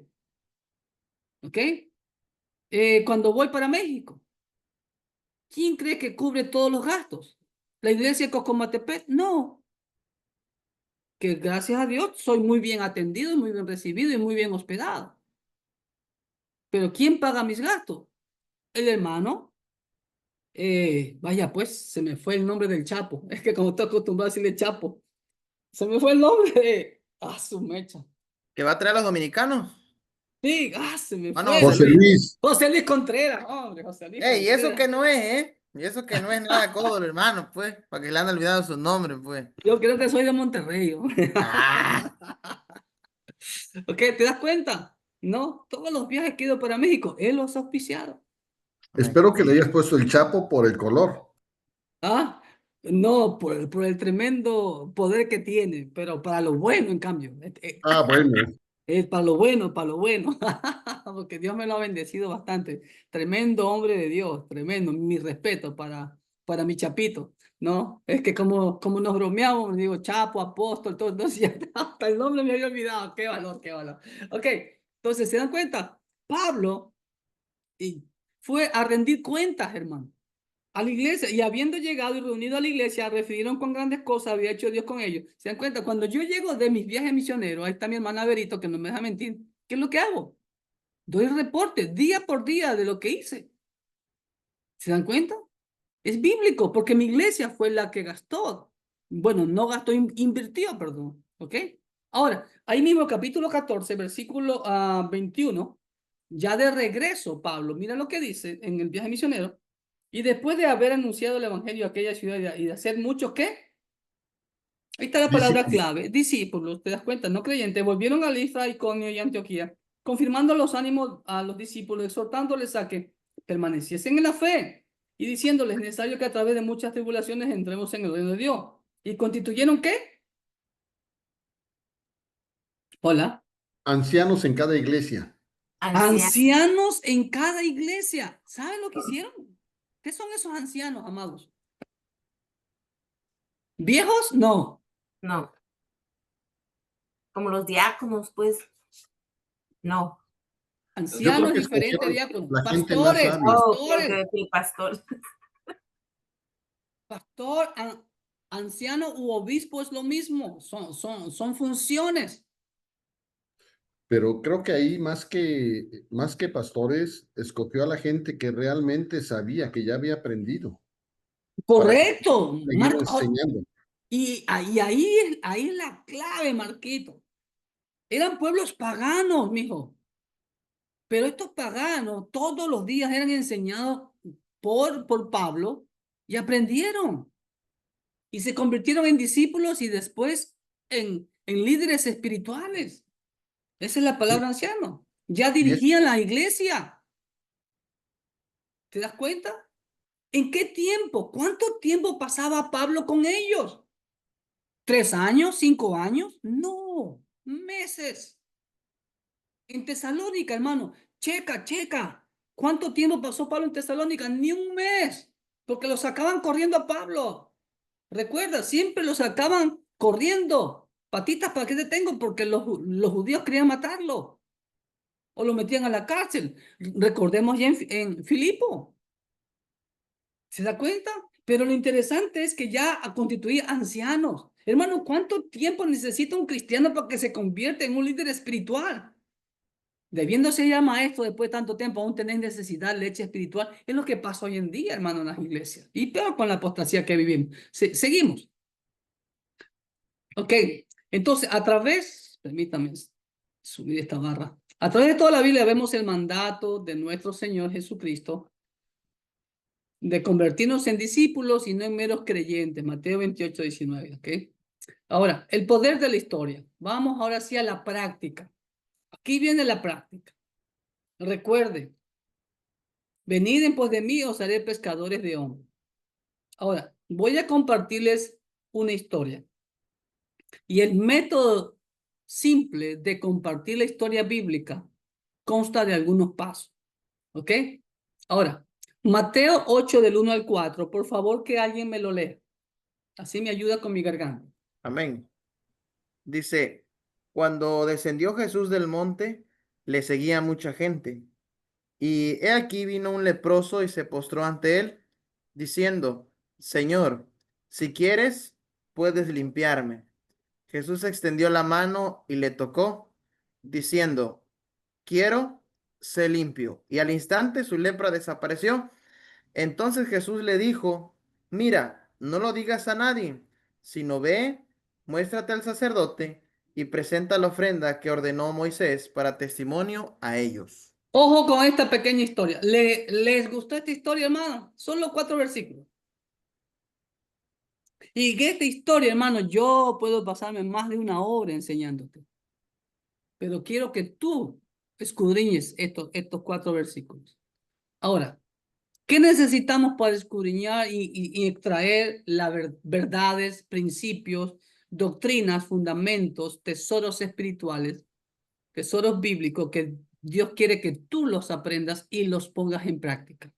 ¿Ok? Cuando voy para México, ¿quién cree que cubre todos los gastos? ¿La iglesia de Cocomatepec? No. Que gracias a Dios soy muy bien atendido, muy bien recibido y muy bien hospedado. Pero ¿quién paga mis gastos? El hermano. Vaya, pues, se me fue el nombre del Chapo. Es que como estoy acostumbrado a decirle Chapo, se me fue el nombre de... su mecha. ¿Que va a traer a los dominicanos? Sí, se me Mano, fue. José José Luis, José Luis Contreras, hombre, José Luis Ey, ¿y eso Contreras. que no es, eh? Y eso que no es nada de codo, hermano, pues. Para que le han olvidado su nombre, pues. Yo creo que soy de Monterrey. Hombre. Ah, ¿Ok? ¿Te das cuenta? No, todos los viajes que he ido para México, él los ha auspiciado. espero que le hayas puesto el Chapo por el color. Ah, no, por el tremendo poder que tiene, pero para lo bueno, en cambio. Ah, bueno. Es para lo bueno, para lo bueno. Porque Dios me lo ha bendecido bastante. Tremendo hombre de Dios, tremendo. Mi respeto para mi chapito, ¿no? Es que como nos bromeamos, digo, Chapo, apóstol, todo. Entonces ya hasta el nombre me había olvidado. Qué valor, qué valor. Ok, entonces, ¿se dan cuenta? Pablo fue a rendir cuentas, hermano. a la iglesia, y habiendo llegado y reunido a la iglesia, refirieron con grandes cosas, había hecho Dios con ellos. ¿Se dan cuenta? Cuando yo llego de mis viajes misioneros, ahí está mi hermana Berito, que no me deja mentir, ¿qué es lo que hago? Doy reporte día por día de lo que hice. ¿Se dan cuenta? Es bíblico, porque mi iglesia fue la que gastó. Bueno, no gastó, invirtió, perdón. ¿Ok? Ahora, ahí mismo capítulo 14, versículo 21, ya de regreso, Pablo, mira lo que dice en el viaje misionero. Y después de haber anunciado el evangelio a aquella ciudad y de hacer muchos, ¿qué? Ahí está la palabra Discípulos. clave. Discípulos, ¿te das cuenta? No creyentes. Volvieron a Listra, Iconio y Antioquía, confirmando los ánimos a los discípulos, exhortándoles a que permaneciesen en la fe y diciéndoles necesario que a través de muchas tribulaciones entremos en el reino de Dios. ¿Y constituyeron qué? Hola. Ancianos en cada iglesia. Ancianos en cada iglesia. ¿Saben lo que hicieron? ¿Qué son esos ancianos, amados? ¿Viejos? No. No. Como los diáconos, pues. No. Yo Ancianos creo que diferentes escogieron diáconos. la gente más Pastores, sabia. Oh, pastores. el pastor. Pastor, anciano u obispo es lo mismo. Son funciones. Pero creo que ahí más que pastores, escogió a la gente que realmente sabía, que ya había aprendido, para que Correcto, siguiera Marco. enseñando. Y ahí es la clave, Marquito. Eran pueblos paganos, mijo. Pero estos paganos todos los días eran enseñados por Pablo y aprendieron. Y se convirtieron en discípulos y después en líderes espirituales. Esa es la palabra anciano. Ya Y es, dirigían la iglesia. ¿Te das cuenta? ¿En qué tiempo? ¿Cuánto tiempo pasaba Pablo con ellos? ¿3 años? ¿5 años? No, meses. En Tesalónica, hermano, checa. ¿Cuánto tiempo pasó Pablo en Tesalónica? Ni un mes, porque lo sacaban corriendo a Pablo. Recuerda, siempre lo sacaban corriendo. Patitas, ¿para qué te tengo? Porque los judíos querían matarlo o lo metían a la cárcel. Recordemos ya en Filipo. ¿Se da cuenta? Pero lo interesante es que ya constituía ancianos. Hermano, ¿cuánto tiempo necesita un cristiano para que se convierta en un líder espiritual? Debiéndose ya maestro después de tanto tiempo, aún tenés necesidad de leche espiritual. Es lo que pasa hoy en día, hermano, en las iglesias. Y peor con la apostasía que vivimos. Seguimos. Ok, entonces permítame subir esta barra. A través de toda la Biblia vemos el mandato de nuestro Señor Jesucristo de convertirnos en discípulos y no en meros creyentes. Mateo 28, 19. ¿Ok? Ahora, el poder de la historia. Vamos ahora sí a la práctica. Aquí viene la práctica. Recuerde, venid en pos de mí, os haré pescadores de hombres. Ahora, voy a compartirles una historia. Y el método simple de compartir la historia bíblica consta de algunos pasos. ¿Ok? Ahora, Mateo 8 del 1 al 4, por favor que alguien me lo lea. Así me ayuda con mi garganta. Amén. Dice, cuando descendió Jesús del monte, le seguía mucha gente. Y he aquí vino un leproso y se postró ante él, diciendo, Señor, si quieres, puedes limpiarme. Jesús extendió la mano y le tocó, diciendo, quiero, sé limpio. Y al instante su lepra desapareció. Entonces Jesús le dijo, mira, no lo digas a nadie, sino ve, muéstrate al sacerdote y presenta la ofrenda que ordenó Moisés para testimonio a ellos. Ojo con esta pequeña historia. ¿Les gustó esta historia, hermano? Son los 4 versículos. Y en esta historia, hermano, yo puedo pasarme más de 1 hora enseñándote. Pero quiero que tú escudriñes estos 4 versículos. Ahora, ¿qué necesitamos para escudriñar y extraer las verdades, principios, doctrinas, fundamentos, tesoros espirituales, tesoros bíblicos que Dios quiere que tú los aprendas y los pongas en práctica?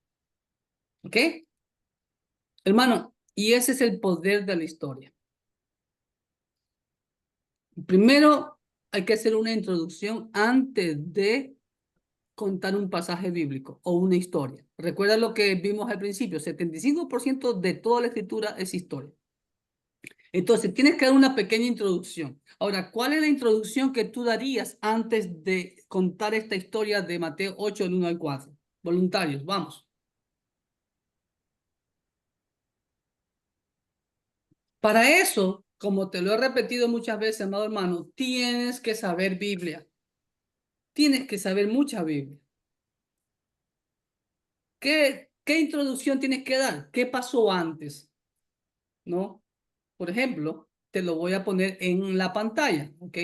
¿Ok? Hermano, y ese es el poder de la historia. Primero, hay que hacer una introducción antes de contar un pasaje bíblico o una historia. Recuerda lo que vimos al principio, 75% de toda la escritura es historia. Entonces, tienes que dar una pequeña introducción. Ahora, ¿cuál es la introducción que tú darías antes de contar esta historia de Mateo 8, del 1 al 4? Voluntarios, vamos. Para eso, como te lo he repetido muchas veces, amado hermano, tienes que saber Biblia. Tienes que saber mucha Biblia. ¿Qué introducción tienes que dar? ¿Qué pasó antes? ¿No? Por ejemplo, te lo voy a poner en la pantalla. ¿Ok?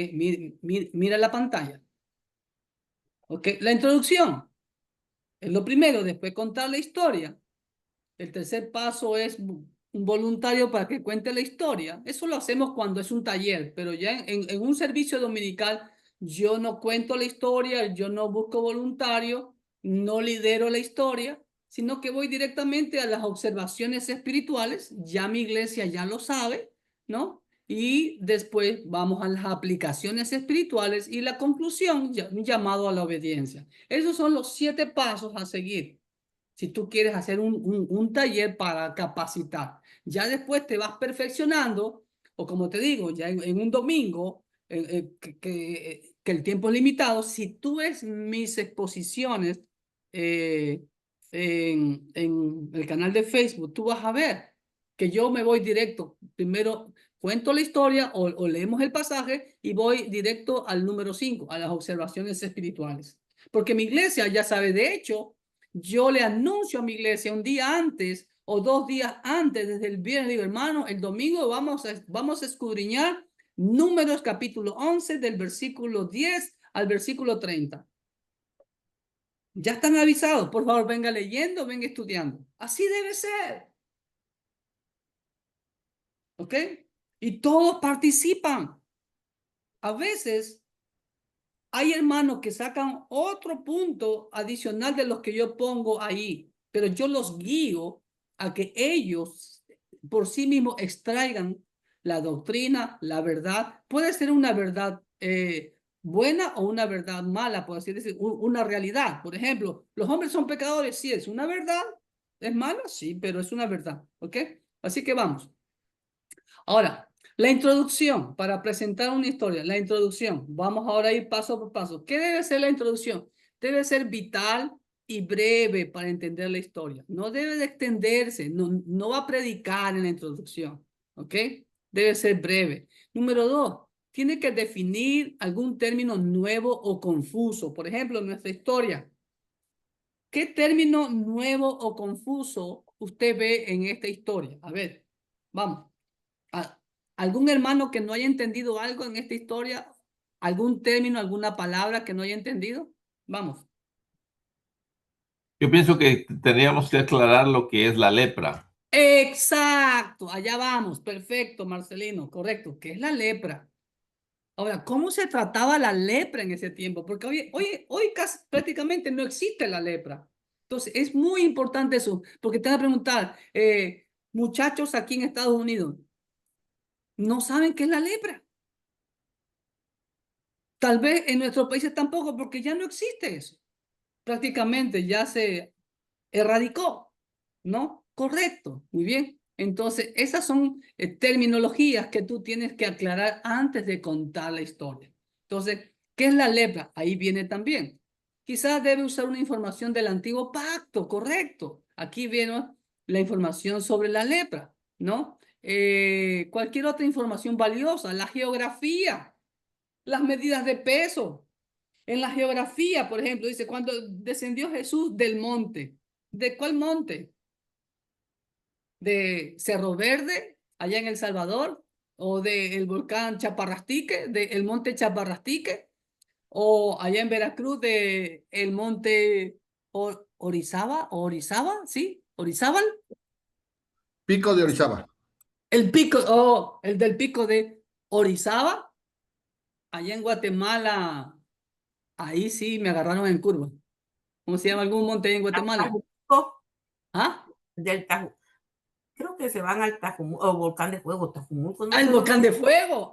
Mira la pantalla. ¿Ok? La introducción es lo primero, después contar la historia. El tercer paso es un voluntario para que cuente la historia. Eso lo hacemos cuando es un taller, pero ya en un servicio dominical yo no cuento la historia, yo no busco voluntario, no lidero la historia, sino que voy directamente a las observaciones espirituales. Ya mi iglesia ya lo sabe, ¿no? Y después vamos a las aplicaciones espirituales y la conclusión, un llamado a la obediencia. Esos son los 7 pasos a seguir si tú quieres hacer un taller para capacitar. Ya después te vas perfeccionando, o como te digo, ya en un domingo, que el tiempo es limitado, si tú ves mis exposiciones en el canal de Facebook, tú vas a ver que yo me voy directo. Primero cuento la historia o leemos el pasaje y voy directo al número 5, a las observaciones espirituales. Porque mi iglesia ya sabe, de hecho, yo le anuncio a mi iglesia un día antes o 2 días antes, desde el viernes, digo, hermano, el domingo vamos a escudriñar Números capítulo 11 del versículo 10 al versículo 30. Ya están avisados, por favor, venga leyendo, venga estudiando. Así debe ser. ¿Ok? Y todos participan. A veces hay hermanos que sacan otro punto adicional de los que yo pongo ahí, pero yo los guío a que ellos por sí mismos extraigan la doctrina, la verdad. Puede ser una verdad buena o una verdad mala, por así decir, una realidad. Por ejemplo, los hombres son pecadores, sí, es una verdad. ¿Es mala? Sí, pero es una verdad. ¿Ok? Así que vamos. Ahora, la introducción para presentar una historia, la introducción. Vamos ahora a ir paso por paso. ¿Qué debe ser la introducción? Debe ser vital y breve para entender la historia. No debe de extenderse, no va a predicar en la introducción, ¿ok? Debe ser breve. Número 2, tiene que definir algún término nuevo o confuso. Por ejemplo, nuestra historia. ¿Qué término nuevo o confuso usted ve en esta historia? A ver, vamos. ¿Algún hermano que no haya entendido algo en esta historia? ¿Algún término, alguna palabra que no haya entendido? Vamos. Yo pienso que tendríamos que aclarar lo que es la lepra. Exacto, allá vamos. Perfecto, Marcelino, correcto. ¿Qué es la lepra? Ahora, ¿cómo se trataba la lepra en ese tiempo? Porque hoy casi, prácticamente no existe la lepra. Entonces, es muy importante eso, porque te van a preguntar, muchachos aquí en Estados Unidos, ¿no saben qué es la lepra? Tal vez en nuestros países tampoco, porque ya no existe eso. Prácticamente ya se erradicó, ¿no? Correcto, muy bien. Entonces, esas son terminologías que tú tienes que aclarar antes de contar la historia. Entonces, ¿qué es la lepra? Ahí viene también. Quizás debe usar una información del antiguo pacto, correcto. Aquí viene la información sobre la lepra, ¿no? Cualquier otra información valiosa, la geografía, las medidas de peso. En la geografía, por ejemplo, dice, cuando descendió Jesús del monte. ¿De cuál monte? ¿De Cerro Verde, allá en El Salvador? ¿O del volcán Chaparrastique, del monte Chaparrastique? ¿O allá en Veracruz, del monte Orizaba? ¿Orizaba? ¿Sí? ¿Orizábal? Pico de Orizaba. El pico, el del pico de Orizaba, allá en Guatemala. Ahí sí me agarraron en curva. ¿Cómo se llama algún monte ahí en Guatemala? Tajumuco, ¿Ah? del Tajumuco. Creo que se van al Tajumuco, o Volcán de Fuego, Tajumuco. No El sé volcán dónde. de fuego,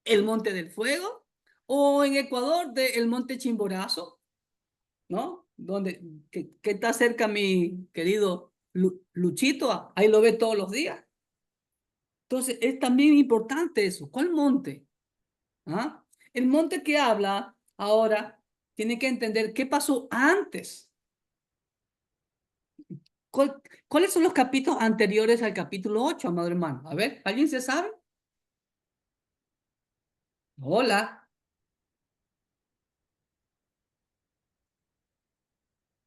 el monte del fuego, o en Ecuador el monte Chimborazo. ¿no? Donde, que está cerca mi querido Luchito, ahí lo ve todos los días. Entonces, es también importante eso. ¿Cuál monte? ¿Ah? El monte que habla ahora tiene que entender qué pasó antes. ¿Cuáles son los capítulos anteriores al capítulo 8, amado hermano? A ver, ¿alguien se sabe? Hola.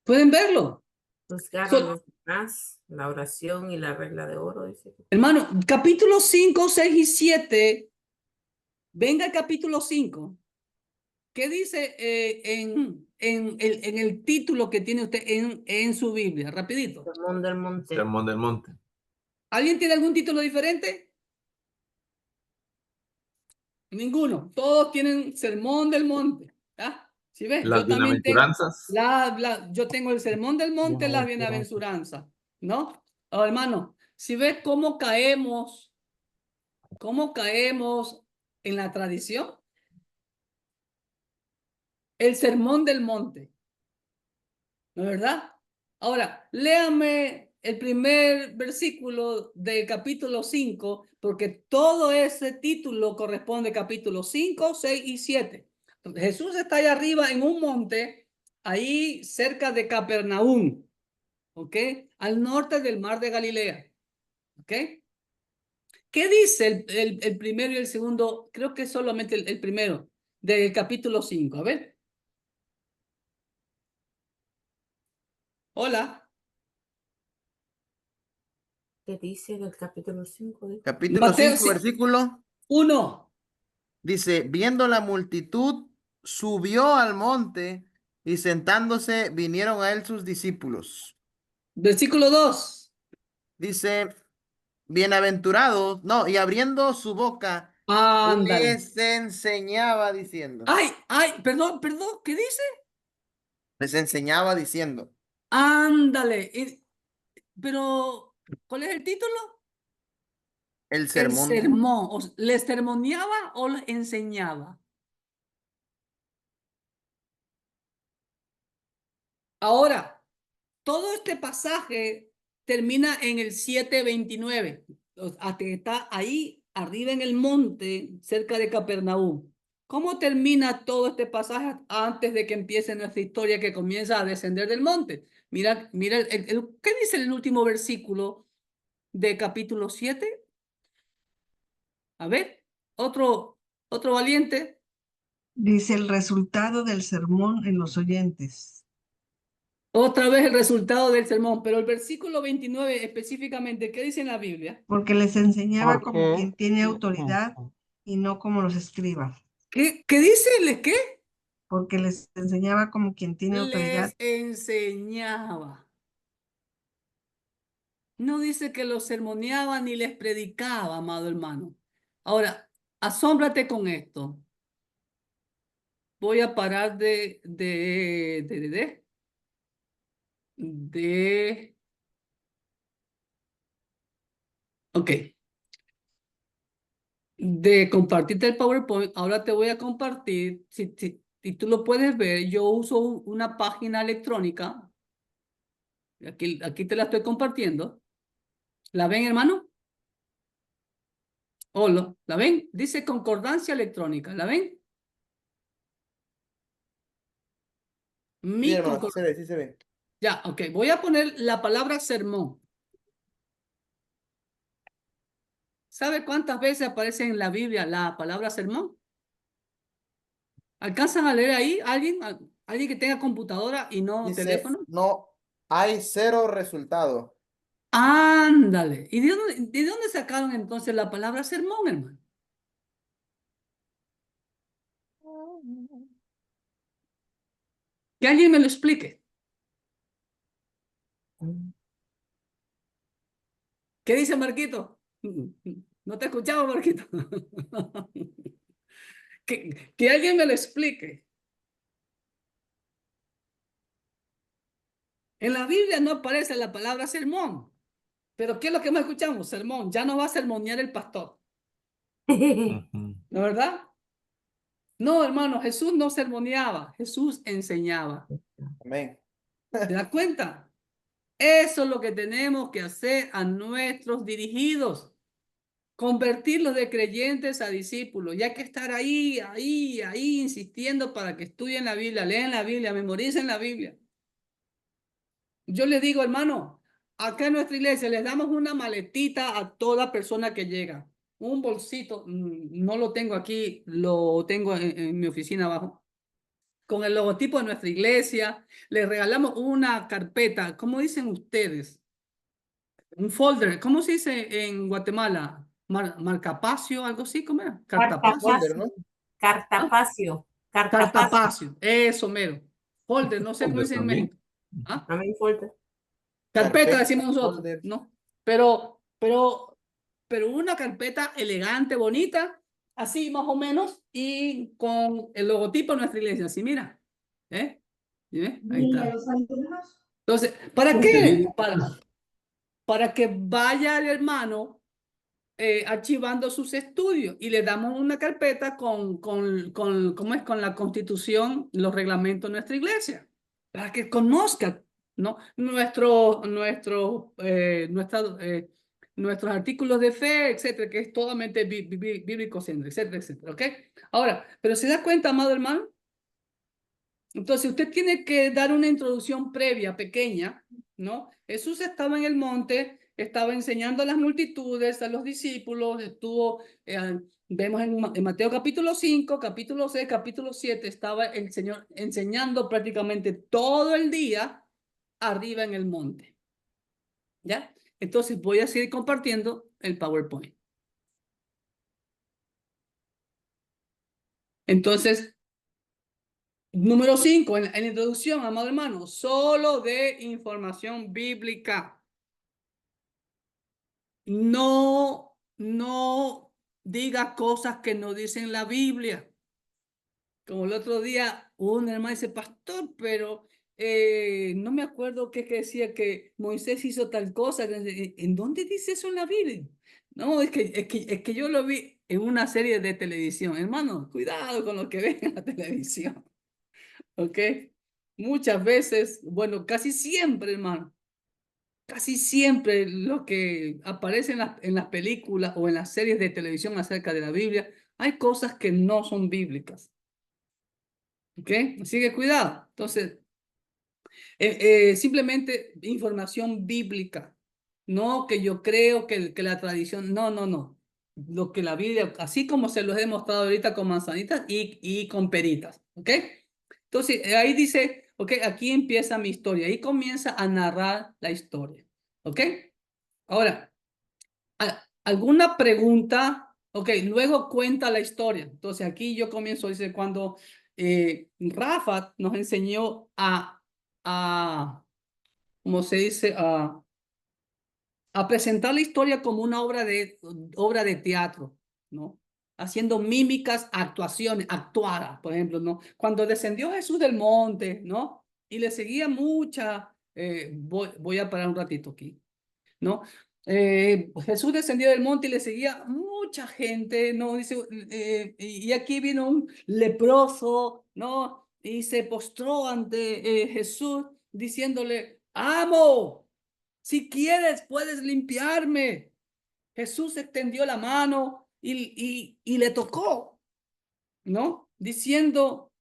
¿Pueden verlo? Juzgar a So- los demás, la oración y la regla de oro. Dice. hermano, capítulo 5, 6 y 7. Venga el capítulo 5. ¿Qué dice en el título que tiene usted en su Biblia? Rapidito. Sermón del monte. Sermón del monte. ¿Alguien tiene algún título diferente? Ninguno. Todos tienen Sermón del Monte. ¿Ah? ¿Sí ves? Las Yo también tengo, bienaventuranzas. yo tengo el Sermón del Monte, las bienaventuranzas. ¿No? Oh, hermano, si ves cómo caemos en la tradición, el Sermón del Monte. ¿No es verdad? Ahora, léame el primer versículo del capítulo 5, porque todo ese título corresponde a capítulo 5, 6 y 7. Jesús está allá arriba en un monte, ahí cerca de Capernaum, ¿ok? Al norte del mar de Galilea, ¿ok? ¿Qué dice el primero y el segundo? Creo que solamente el primero del capítulo 5. A ver. Hola. ¿Qué dice en el capítulo 5? Capítulo Mateo 5, versículo. 1. Dice, viendo la multitud, subió al monte y sentándose vinieron a él sus discípulos. Versículo 2. Dice, bienaventurados, no, y abriendo su boca, Ándale. les enseñaba diciendo, Ay, perdón, ¿qué dice? les enseñaba diciendo, Ándale. Pero, ¿cuál es el título? el El sermón del monte. sermón. ¿Les sermoneaba o les enseñaba? Ahora, todo este pasaje termina en el 7:29, hasta que está ahí arriba en el monte, cerca de Capernaum. ¿Cómo termina todo este pasaje antes de que empiece nuestra historia que comienza a descender del monte? Mira, ¿qué dice el último versículo de capítulo 7? A ver, otro valiente. Dice el resultado del sermón en los oyentes. Otra vez el resultado del sermón, pero el versículo 29 específicamente, ¿qué dice en la Biblia? Porque les enseñaba como Porque quien tiene autoridad y no como los escribas. ¿Qué dice? ¿Les qué? Porque les enseñaba como quien tiene autoridad. Les enseñaba. No dice que los sermoneaba ni les predicaba, amado hermano. Ahora, asómbrate con esto. Voy a parar ok, de compartirte el PowerPoint. Ahora te voy a compartir, si tú lo puedes ver, yo uso una página electrónica. Aquí te la estoy compartiendo. ¿La ven, hermano? Hola, ¿la ven? Dice concordancia electrónica. ¿La ven? Sí, Mi hermano, sí se concordancia. ve, sí se ve. Ya, ok. Voy a poner la palabra sermón. ¿Sabe cuántas veces aparece en la Biblia la palabra sermón? ¿Alcanzan a leer ahí? ¿Alguien que tenga computadora y no Dice, teléfono? no, hay cero resultado. Ándale. ¿Y de dónde sacaron entonces la palabra sermón, hermano? Que alguien me lo explique. ¿Qué dice Marquito? No te escuchaba, Marquito. Que alguien me lo explique. En la Biblia no aparece la palabra sermón. Pero ¿qué es lo que más escuchamos? Sermón. Ya no va a sermonear el pastor. Ujú. ¿No es verdad? No, hermano, Jesús no sermoneaba, Jesús enseñaba. Amén. ¿Te das cuenta? Eso es lo que tenemos que hacer a nuestros dirigidos. Convertirlos de creyentes a discípulos. Y hay que estar ahí, insistiendo para que estudien la Biblia, lean la Biblia, memoricen la Biblia. Yo les digo, hermano, acá en nuestra iglesia les damos una maletita a toda persona que llega. Un bolsito, no lo tengo aquí, lo tengo en mi oficina abajo. Con el logotipo de nuestra iglesia, les regalamos una carpeta, ¿cómo dicen ustedes? Un folder, ¿cómo se dice en Guatemala? Marcapacio, algo así, ¿cómo era? Cartapacio. Folder, ¿no? Cartapacio. Cartapacio. Cartapacio, eso mero. Folder, no sé cómo Folder dicen en también. México. ¿Ah? No me importa. Carpeta decimos nosotros, folder. ¿no? Pero una carpeta elegante, bonita, así más o menos, y con el logotipo de nuestra iglesia, así, mira. ¿Eh? ¿Sí ve? Ahí está. Entonces, ¿para qué? Para que vaya el hermano archivando sus estudios y le damos una carpeta ¿cómo es? Con la constitución, los reglamentos de nuestra iglesia, para que conozca, ¿no? Nuestros artículos de fe, etcétera, que es totalmente bíblico, etcétera, etcétera, ¿ok? Ahora, pero ¿se da cuenta, amado hermano? Entonces, usted tiene que dar una introducción previa, pequeña, ¿no? Jesús estaba en el monte, estaba enseñando a las multitudes, a los discípulos, vemos en Mateo capítulo 5, capítulo 6, capítulo 7, estaba el Señor enseñando prácticamente todo el día arriba en el monte. ¿Ya? Entonces, voy a seguir compartiendo el PowerPoint. Entonces, número 5, en la introducción, amado hermano, solo de información bíblica. No diga cosas que no dicen la Biblia. Como el otro día, un hermano dice, pastor, pero no me acuerdo qué decía que Moisés hizo tal cosa. ¿En dónde dice eso en la Biblia? No, es que yo lo vi en una serie de televisión. Hermano, cuidado con lo que ven en la televisión. ¿Ok? Muchas veces, bueno, casi siempre, hermano, casi siempre lo que aparece en las películas o en las series de televisión acerca de la Biblia, hay cosas que no son bíblicas. ¿Ok? Así que cuidado. Entonces, simplemente información bíblica. No que yo creo que la tradición, no. Lo que la Biblia, así como se los he mostrado ahorita con manzanitas y con peritas. ¿Ok? Entonces, ahí dice, ok, aquí empieza mi historia. Ahí comienza a narrar la historia. ¿Ok? Ahora, ¿alguna pregunta? Ok, luego cuenta la historia. Entonces, aquí yo comienzo, dice, cuando Rafa nos enseñó ¿cómo se dice? A presentar la historia como una obra de teatro, ¿no? Haciendo mímicas, actuaciones, actuadas, por ejemplo, ¿no? Cuando descendió Jesús del monte, ¿no? Y le seguía voy a parar un ratito aquí, ¿no? Jesús descendió del monte y le seguía mucha gente, ¿no? Dice, y aquí vino un leproso, ¿no? Y se postró ante Jesús diciéndole, amo, si quieres puedes limpiarme. Jesús extendió la mano y le tocó, ¿no? Diciendo,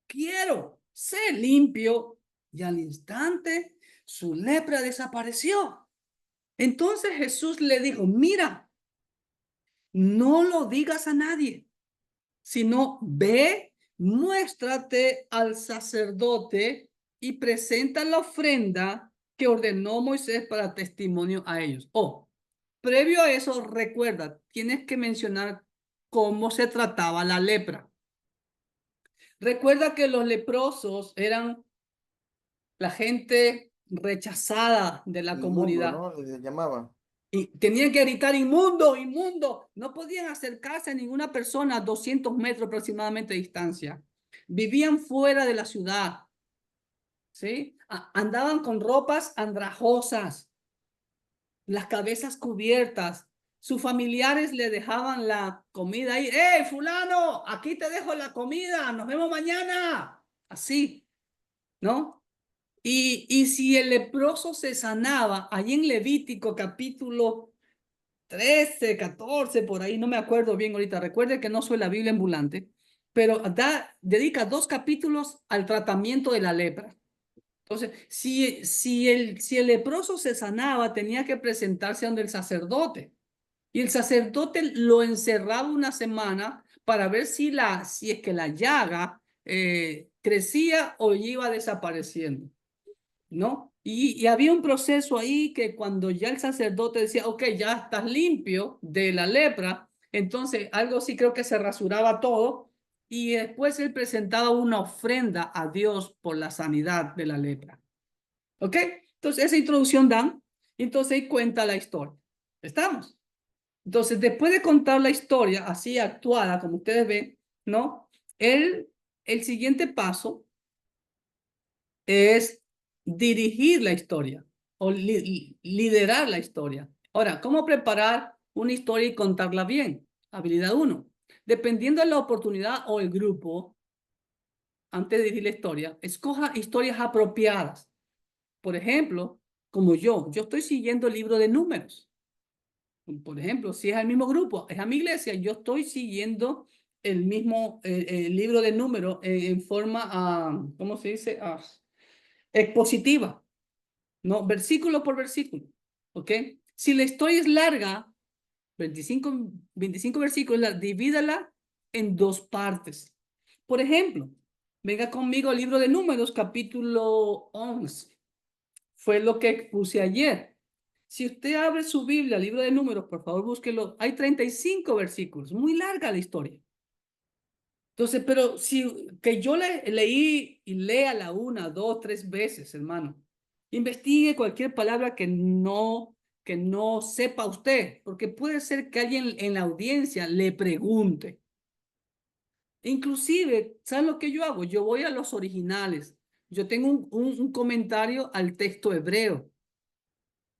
quiero, sé limpio. Y al instante su lepra desapareció. Entonces Jesús le dijo, mira, no lo digas a nadie, sino ve, muéstrate al sacerdote y presenta la ofrenda que ordenó Moisés para testimonio a ellos. Previo a eso, recuerda, tienes que mencionar cómo se trataba la lepra. Recuerda que los leprosos eran la gente rechazada de la Inmundo, comunidad. ¿no? Se llamaba. Y tenían que gritar inmundo, inmundo. No podían acercarse a ninguna persona a 200 metros aproximadamente de distancia. Vivían fuera de la ciudad. ¿Sí? Andaban con ropas andrajosas, las cabezas cubiertas. sus familiares le dejaban la comida ahí. ¡Hey, fulano! Aquí te dejo la comida. Nos vemos mañana. Así, ¿no? Y si el leproso se sanaba, allí en Levítico capítulo 13, 14, por ahí, no me acuerdo bien ahorita. Recuerde que no soy la Biblia ambulante, pero dedica 2 capítulos al tratamiento de la lepra. Entonces, si el leproso se sanaba, tenía que presentarse ante el sacerdote. Y el sacerdote lo encerraba una semana para ver si es que la llaga crecía o iba desapareciendo, ¿no? Y había un proceso ahí que cuando ya el sacerdote decía, ok, ya estás limpio de la lepra, entonces algo sí creo que se rasuraba todo y después él presentaba una ofrenda a Dios por la sanidad de la lepra. ¿Ok? Entonces esa introducción dan, entonces ahí cuenta la historia. ¿Estamos? Entonces después de contar la historia así actuada, como ustedes ven, ¿no? El siguiente paso es dirigir la historia o liderar la historia. Ahora, ¿cómo preparar una historia y contarla bien? Habilidad 1. Dependiendo de la oportunidad o el grupo, antes de dirigir la historia, escoja historias apropiadas. Por ejemplo, como yo estoy siguiendo el libro de Números. Por ejemplo, si es el mismo grupo, es a mi iglesia, yo estoy siguiendo el mismo libro de Números en forma, ¿cómo se dice? Expositiva, ¿no? Versículo por versículo, ¿ok? Si la historia es larga, 25 versículos, divídala en 2 partes. Por ejemplo, venga conmigo al libro de Números, capítulo 11. Fue lo que puse ayer. Si usted abre su Biblia, libro de Números, por favor, búsquelo. Hay 35 versículos, muy larga la historia. Entonces, pero si que yo leí y lea la 1, 2, 3 veces, hermano, investigue cualquier palabra que no sepa usted, porque puede ser que alguien en la audiencia le pregunte. Inclusive, ¿sabes lo que yo hago? Yo voy a los originales. Yo tengo un comentario al texto hebreo.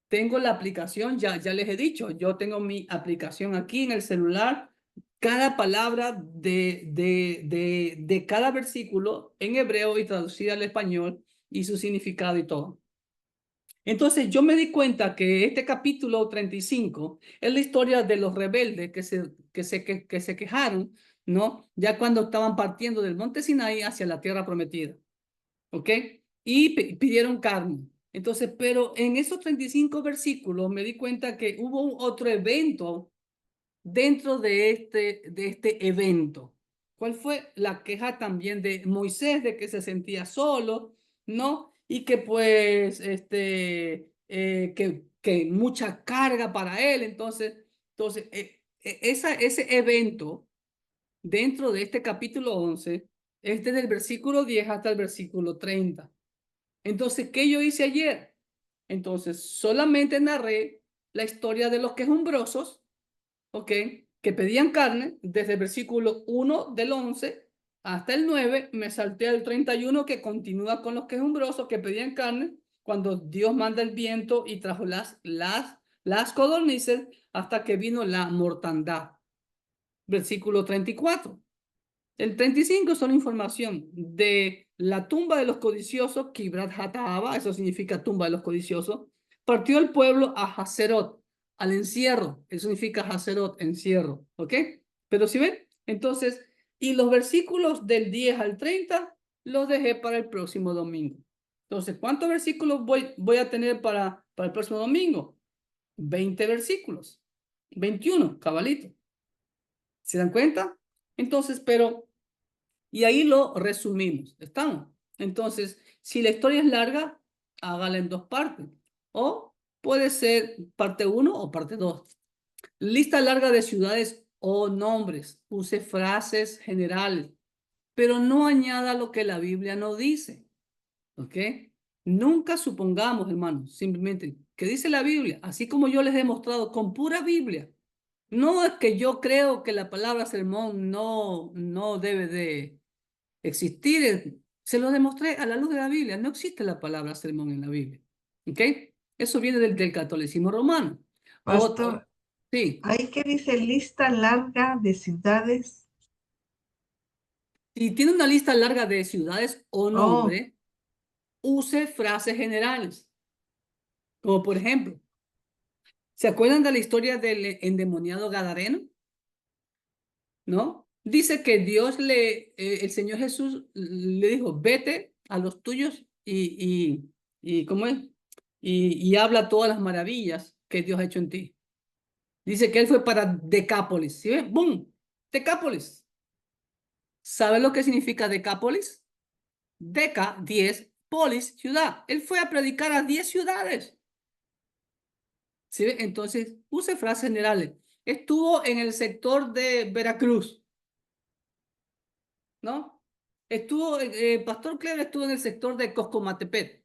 Tengo la aplicación, ya les he dicho, yo tengo mi aplicación aquí en el celular. Cada palabra de cada versículo en hebreo y traducida al español y su significado y todo. Entonces yo me di cuenta que este capítulo 35 es la historia de los rebeldes que se quejaron, ¿no? Ya cuando estaban partiendo del monte Sinaí hacia la tierra prometida, ¿ok? Y pidieron carne. Entonces, pero en esos 35 versículos me di cuenta que hubo otro evento dentro de este evento. ¿Cuál fue? La queja también de Moisés de que se sentía solo, ¿no? Y que pues, que mucha carga para él. Entonces ese evento dentro de este capítulo 11 es desde el versículo 10 hasta el versículo 30. Entonces, ¿qué yo hice ayer? Entonces, solamente narré la historia de los quejumbrosos, ¿ok? Que pedían carne desde el versículo 1 del 11 hasta el 9. Me salté al 31 que continúa con los quejumbrosos que pedían carne cuando Dios manda el viento y trajo las codornices hasta que vino la mortandad. Versículo 34. El 35 es una información de la tumba de los codiciosos, Kibrat Hataaba, eso significa tumba de los codiciosos. Partió el pueblo a Haserot, al encierro, eso significa Haserot, encierro, ¿ok? Pero si ven, entonces, y los versículos del 10 al 30 los dejé para el próximo domingo. Entonces, ¿cuántos versículos voy a tener para el próximo domingo? 20 versículos, 21, cabalito. ¿Se dan cuenta? Entonces, y ahí lo resumimos, ¿estamos? Entonces, si la historia es larga, hágala en 2 partes. O puede ser parte 1 o parte 2. Lista larga de ciudades o nombres. Use frases generales, pero no añada lo que la Biblia no dice. ¿Ok? Nunca supongamos, hermanos, simplemente que dice la Biblia, así como yo les he mostrado con pura Biblia. No es que yo creo que la palabra sermón no debe de existir. Se lo demostré a la luz de la Biblia. No existe la palabra sermón en la Biblia. ¿Ok? Eso viene del catolicismo romano. Pastor, Sí, Ahí que dice lista larga de ciudades. si tiene una lista larga de ciudades o Oh, nombres, use frases generales. Como por ejemplo, ¿se acuerdan de la historia del endemoniado Gadareno? ¿No? Dice que el Señor Jesús le dijo, vete a los tuyos y ¿cómo es? Y habla todas las maravillas que Dios ha hecho en ti. Dice que él fue para Decápolis. ¿Sí ven? ¡Bum! Decápolis. ¿Sabe lo que significa Decápolis? Deca, 10, polis, ciudad. Él fue a predicar a 10 ciudades. ¿Sí ven? Entonces, use frases generales. Estuvo en el sector de Veracruz, ¿no? Pastor Clever estuvo en el sector de Coscomatepec.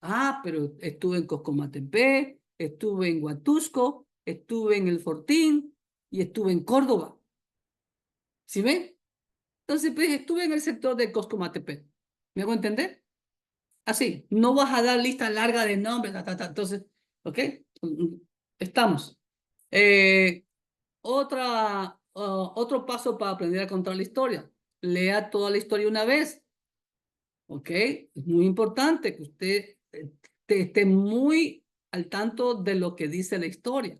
Ah, pero estuve en Coscomatepec, estuve en Huatusco, estuve en El Fortín y estuve en Córdoba. ¿Sí ven? Entonces, pues estuve en el sector de Coscomatepec. ¿Me hago entender? Así, no vas a dar lista larga de nombres, Entonces, ¿ok? Estamos. Eh, otro paso para aprender a contar la historia. Lea toda la historia una vez. ¿Ok? Es muy importante que usted esté muy al tanto de lo que dice la historia.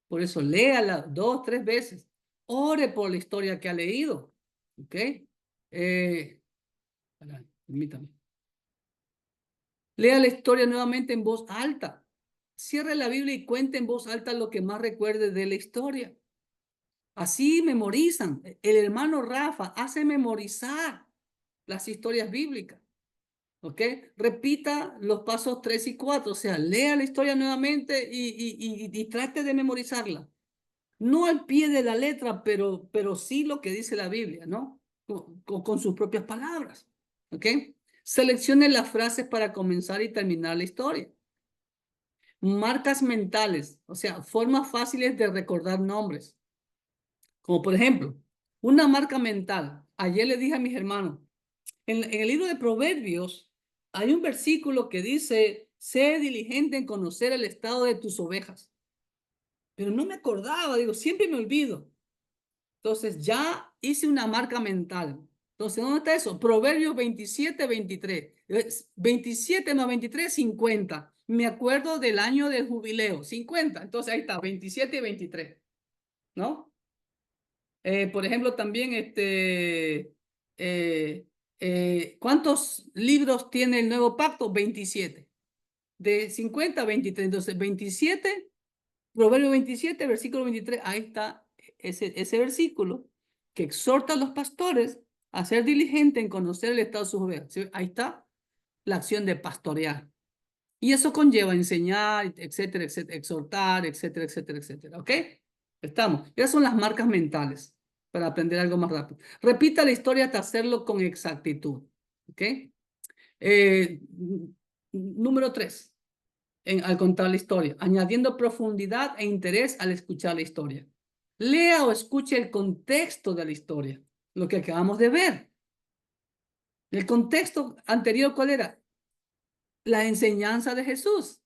Por eso léala 2, 3 veces. Ore por la historia que ha leído. ¿Ok? Permítame. Lea la historia nuevamente en voz alta. Cierre la Biblia y cuente en voz alta lo que más recuerde de la historia. Así memorizan. El hermano Rafa hace memorizar las historias bíblicas. ¿Ok? Repita los pasos 3 y 4. O sea, lea la historia nuevamente y trate de memorizarla. No al pie de la letra, pero sí lo que dice la Biblia, ¿no? Con sus propias palabras. ¿Ok? Seleccione las frases para comenzar y terminar la historia. Marcas mentales, o sea, formas fáciles de recordar nombres. Como por ejemplo, una marca mental. Ayer le dije a mis hermanos, en el libro de Proverbios hay un versículo que dice, sé diligente en conocer el estado de tus ovejas. Pero no me acordaba, digo, siempre me olvido. Entonces ya hice una marca mental. Entonces, ¿dónde está eso? Proverbios 27, 23. 27 más 23, 50. Me acuerdo del año del jubileo, 50. Entonces ahí está, 27 y 23. ¿No? Por ejemplo, también ¿cuántos libros tiene el nuevo pacto? 27. De 50 a 23. Entonces, 27, Proverbio 27, versículo 23. Ahí está ese versículo que exhorta a los pastores a ser diligentes en conocer el estado de sus ovejas. ¿Sí? Ahí está la acción de pastorear. Y eso conlleva enseñar, etcétera, etcétera, exhortar, etcétera, etcétera, etcétera. ¿Ok? Estamos. Esas son las marcas mentales para aprender algo más rápido. Repita la historia hasta hacerlo con exactitud. ¿Ok? Número 3, al contar la historia, añadiendo profundidad e interés al escuchar la historia. Lea o escuche el contexto de la historia, lo que acabamos de ver. El contexto anterior, ¿cuál era? La enseñanza de Jesús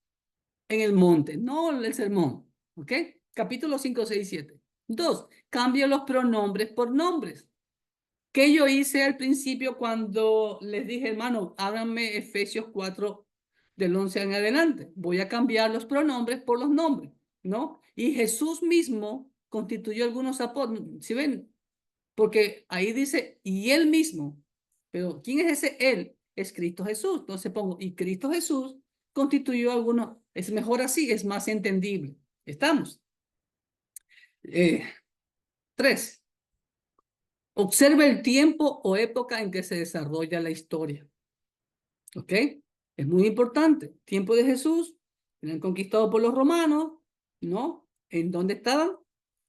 en el monte, no el sermón. ¿Ok? Capítulo 5, 6, 7. 2. Cambio los pronombres por nombres. ¿Qué yo hice al principio cuando les dije, hermano, háganme Efesios 4 del 11 en adelante? Voy a cambiar los pronombres por los nombres, ¿no? Y Jesús mismo constituyó algunos apóstoles, ¿sí ven? Porque ahí dice, y él mismo. Pero ¿quién es ese él? Es Cristo Jesús. Entonces pongo, y Cristo Jesús constituyó algunos. Es mejor así, es más entendible. ¿Estamos? 3. Observe el tiempo o época en que se desarrolla la historia. ¿Ok? Es muy importante. Tiempo de Jesús, eran conquistados por los romanos, ¿no? ¿En dónde estaban?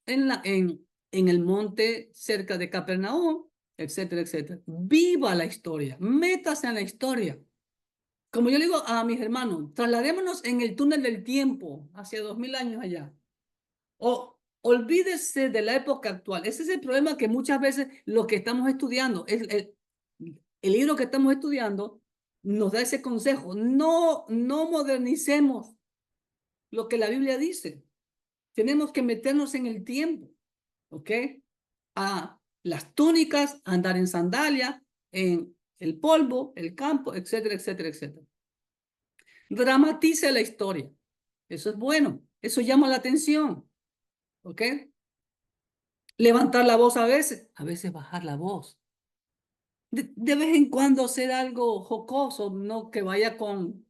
En el monte cerca de Capernaum, etcétera, etcétera. Viva la historia, métase en la historia. Como yo le digo a mis hermanos, trasladémonos en el túnel del tiempo hacia 2000 años allá. O olvídese de la época actual. Ese es el problema, que muchas veces lo que estamos estudiando, el libro que estamos estudiando nos da ese consejo. No modernicemos lo que la Biblia dice. tenemos que meternos en el tiempo, ¿ok? A las túnicas, andar en sandalia, en el polvo, el campo, etcétera, etcétera, etcétera. Dramatice la historia. Eso es bueno. Eso llama la atención, ¿ok? Levantar la voz a veces bajar la voz. De vez en cuando hacer algo jocoso, no que vaya con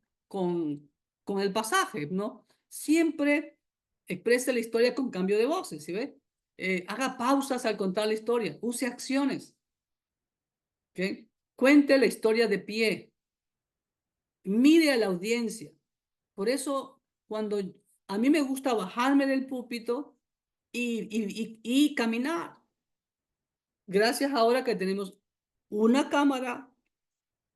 el pasaje, ¿no? Siempre exprese la historia con cambio de voces, ¿sí ve? Haga pausas al contar la historia, use acciones, ¿ok? Cuente la historia de pie, mire a la audiencia. Por eso, cuando a mí me gusta bajarme del púlpito y caminar, gracias ahora que tenemos una cámara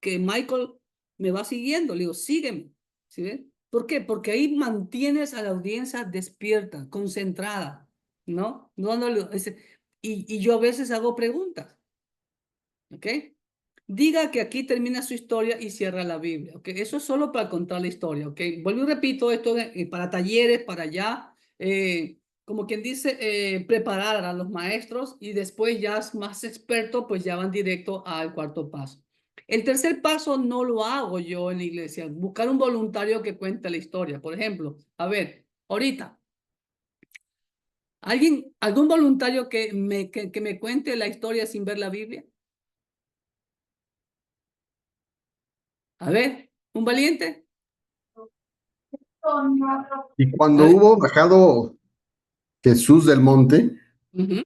que Michael me va siguiendo, le digo, sígueme, ¿sí ven? ¿Por qué? Porque ahí mantienes a la audiencia despierta, concentrada, ¿no? Y yo a veces hago preguntas, ¿ok? Diga que aquí termina su historia y cierra la Biblia, ¿ok? Eso es solo para contar la historia, ¿ok? Vuelvo y repito, esto para talleres, para allá, como quien dice, preparar a los maestros y después ya más expertos, pues ya van directo al cuarto paso. El tercer paso no lo hago yo en la iglesia, buscar un voluntario que cuente la historia. Por ejemplo, a ver, ahorita, algún voluntario que me cuente la historia sin ver la Biblia? A ver, ¿un valiente? Y cuando A ver. hubo bajado Jesús del monte, Ujú,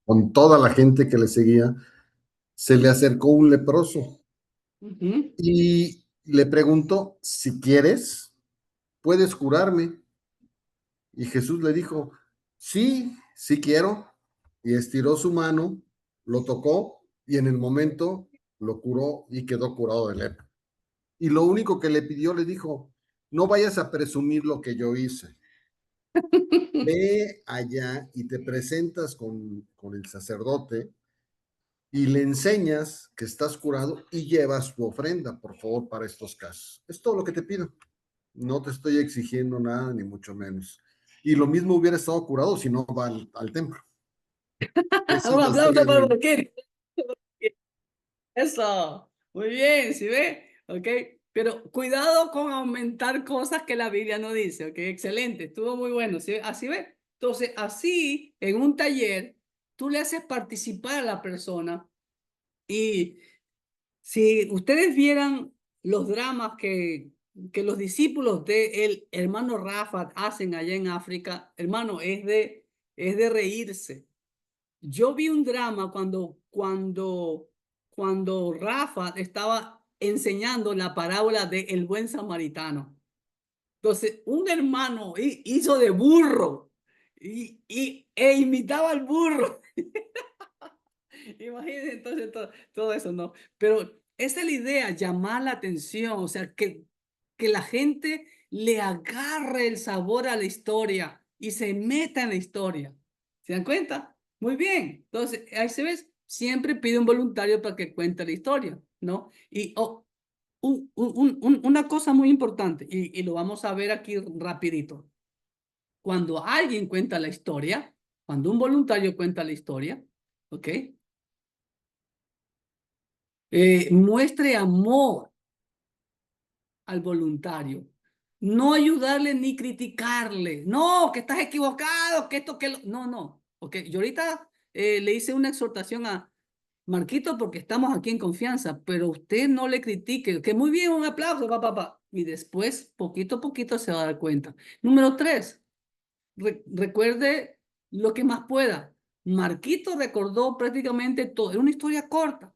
con toda la gente que le seguía, se le acercó un leproso ujú. y le preguntó, si quieres, puedes curarme. Y Jesús le dijo, sí, sí quiero. Y estiró su mano, lo tocó y en el momento lo curó y quedó curado de lepra. Y lo único que le pidió, le dijo, no vayas a presumir lo que yo hice. Ve allá y te presentas con el sacerdote y le enseñas que estás curado y llevas tu ofrenda, por favor, para estos casos. Es todo lo que te pido. No te estoy exigiendo nada, ni mucho menos. Y lo mismo hubiera estado curado si no va al templo. Esa es Un la aplauso historia para de... Marquín. Eso. Muy bien, ¿sí ve? Ok. Pero cuidado con aumentar cosas que la Biblia no dice. Ok, excelente. Estuvo muy bueno. ¿Sí? Así ve. Entonces, así, en un taller, tú le haces participar a la persona y si ustedes vieran los dramas que los discípulos de el hermano Rafa hacen allá en África, hermano, es de reírse. Yo vi un drama cuando Rafa estaba enseñando la parábola de el buen samaritano. Entonces, un hermano hizo de burro e imitaba al burro. Imagínense entonces todo eso, ¿no? Pero esa es la idea, llamar la atención, o sea, que la gente le agarre el sabor a la historia y se meta en la historia. ¿Se dan cuenta? Muy bien. Entonces, ahí se ve, siempre pide un voluntario para que cuente la historia, ¿no? Y una cosa muy importante, y lo vamos a ver aquí rapidito. Cuando alguien cuenta la historia, cuando un voluntario cuenta la historia, ¿ok? Muestre amor al voluntario. No ayudarle ni criticarle. No, que estás equivocado, que esto, que lo... No, no. Ok, yo ahorita le hice una exhortación a Marquito porque estamos aquí en confianza, pero usted no le critique. Que muy bien, un aplauso, papá. Y después, poquito a poquito, se va a dar cuenta. Número 3, recuerde lo que más pueda. Marquito recordó prácticamente todo. Era una historia corta.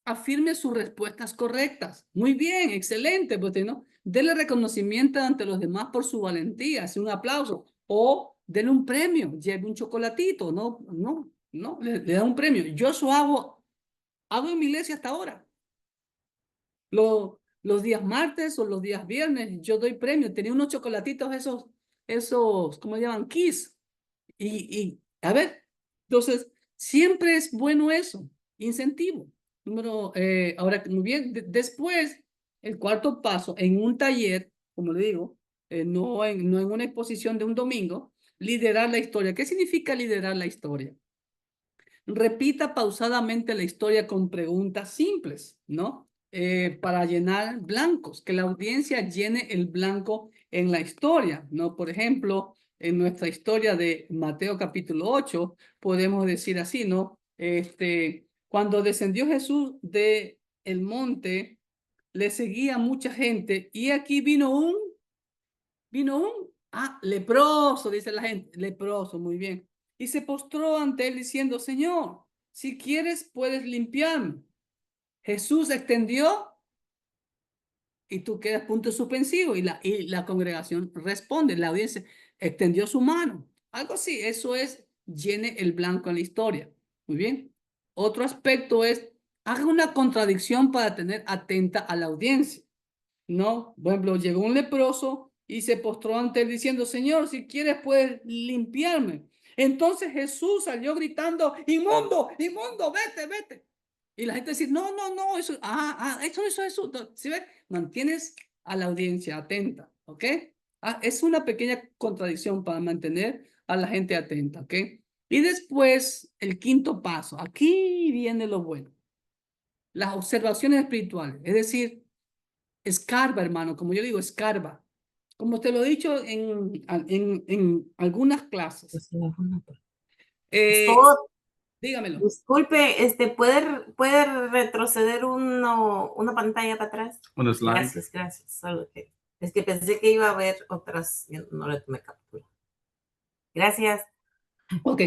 Afirme sus respuestas correctas. Muy bien, excelente, pues, ¿no? Dele reconocimiento ante los demás por su valentía, hace un aplauso o dele un premio, lleve un chocolatito, no, le da un premio. Yo eso hago en mi iglesia hasta ahora. Los días martes o los días viernes yo doy premios. Tenía unos chocolatitos ¿cómo se llaman? Kiss. A ver, entonces, siempre es bueno eso, incentivo. Ahora, muy bien, después, el cuarto paso, en un taller, como le digo, no en una exposición de un domingo, liderar la historia. ¿Qué significa liderar la historia? Repita pausadamente la historia con preguntas simples, ¿no? Para llenar blancos, que la audiencia llene el blanco en la historia, ¿no? Por ejemplo, en nuestra historia de Mateo capítulo 8, podemos decir así, ¿no? Cuando descendió Jesús de el monte, le seguía mucha gente y aquí vino un leproso, dice la gente, leproso, muy bien. Y se postró ante él diciendo, Señor, si quieres puedes limpiarme. Jesús extendió y tú quedas punto suspensivo y la congregación responde, la audiencia extendió su mano. Algo así, eso es llene el blanco en la historia. Muy bien. Otro aspecto es, haga una contradicción para tener atenta a la audiencia. No, por ejemplo, llegó un leproso y se postró ante él diciendo, Señor, si quieres puedes limpiarme. Entonces Jesús salió gritando, inmundo, inmundo, vete, vete. Y la gente dice, no, no, no, eso. ¿Sí ves? Mantienes a la audiencia atenta, ¿ok? Es una pequeña contradicción para mantener a la gente atenta, ¿ok? Y después, el quinto paso, aquí viene lo bueno. Las observaciones espirituales, es decir, escarba, hermano, como yo digo, escarba. Como te lo he dicho en algunas clases. Scott, Dígamelo. disculpe, ¿puede retroceder una pantalla para atrás? Un slide. Gracias, gracias. Es que pensé que iba a haber otras, no le tomé captura. Gracias. Ok.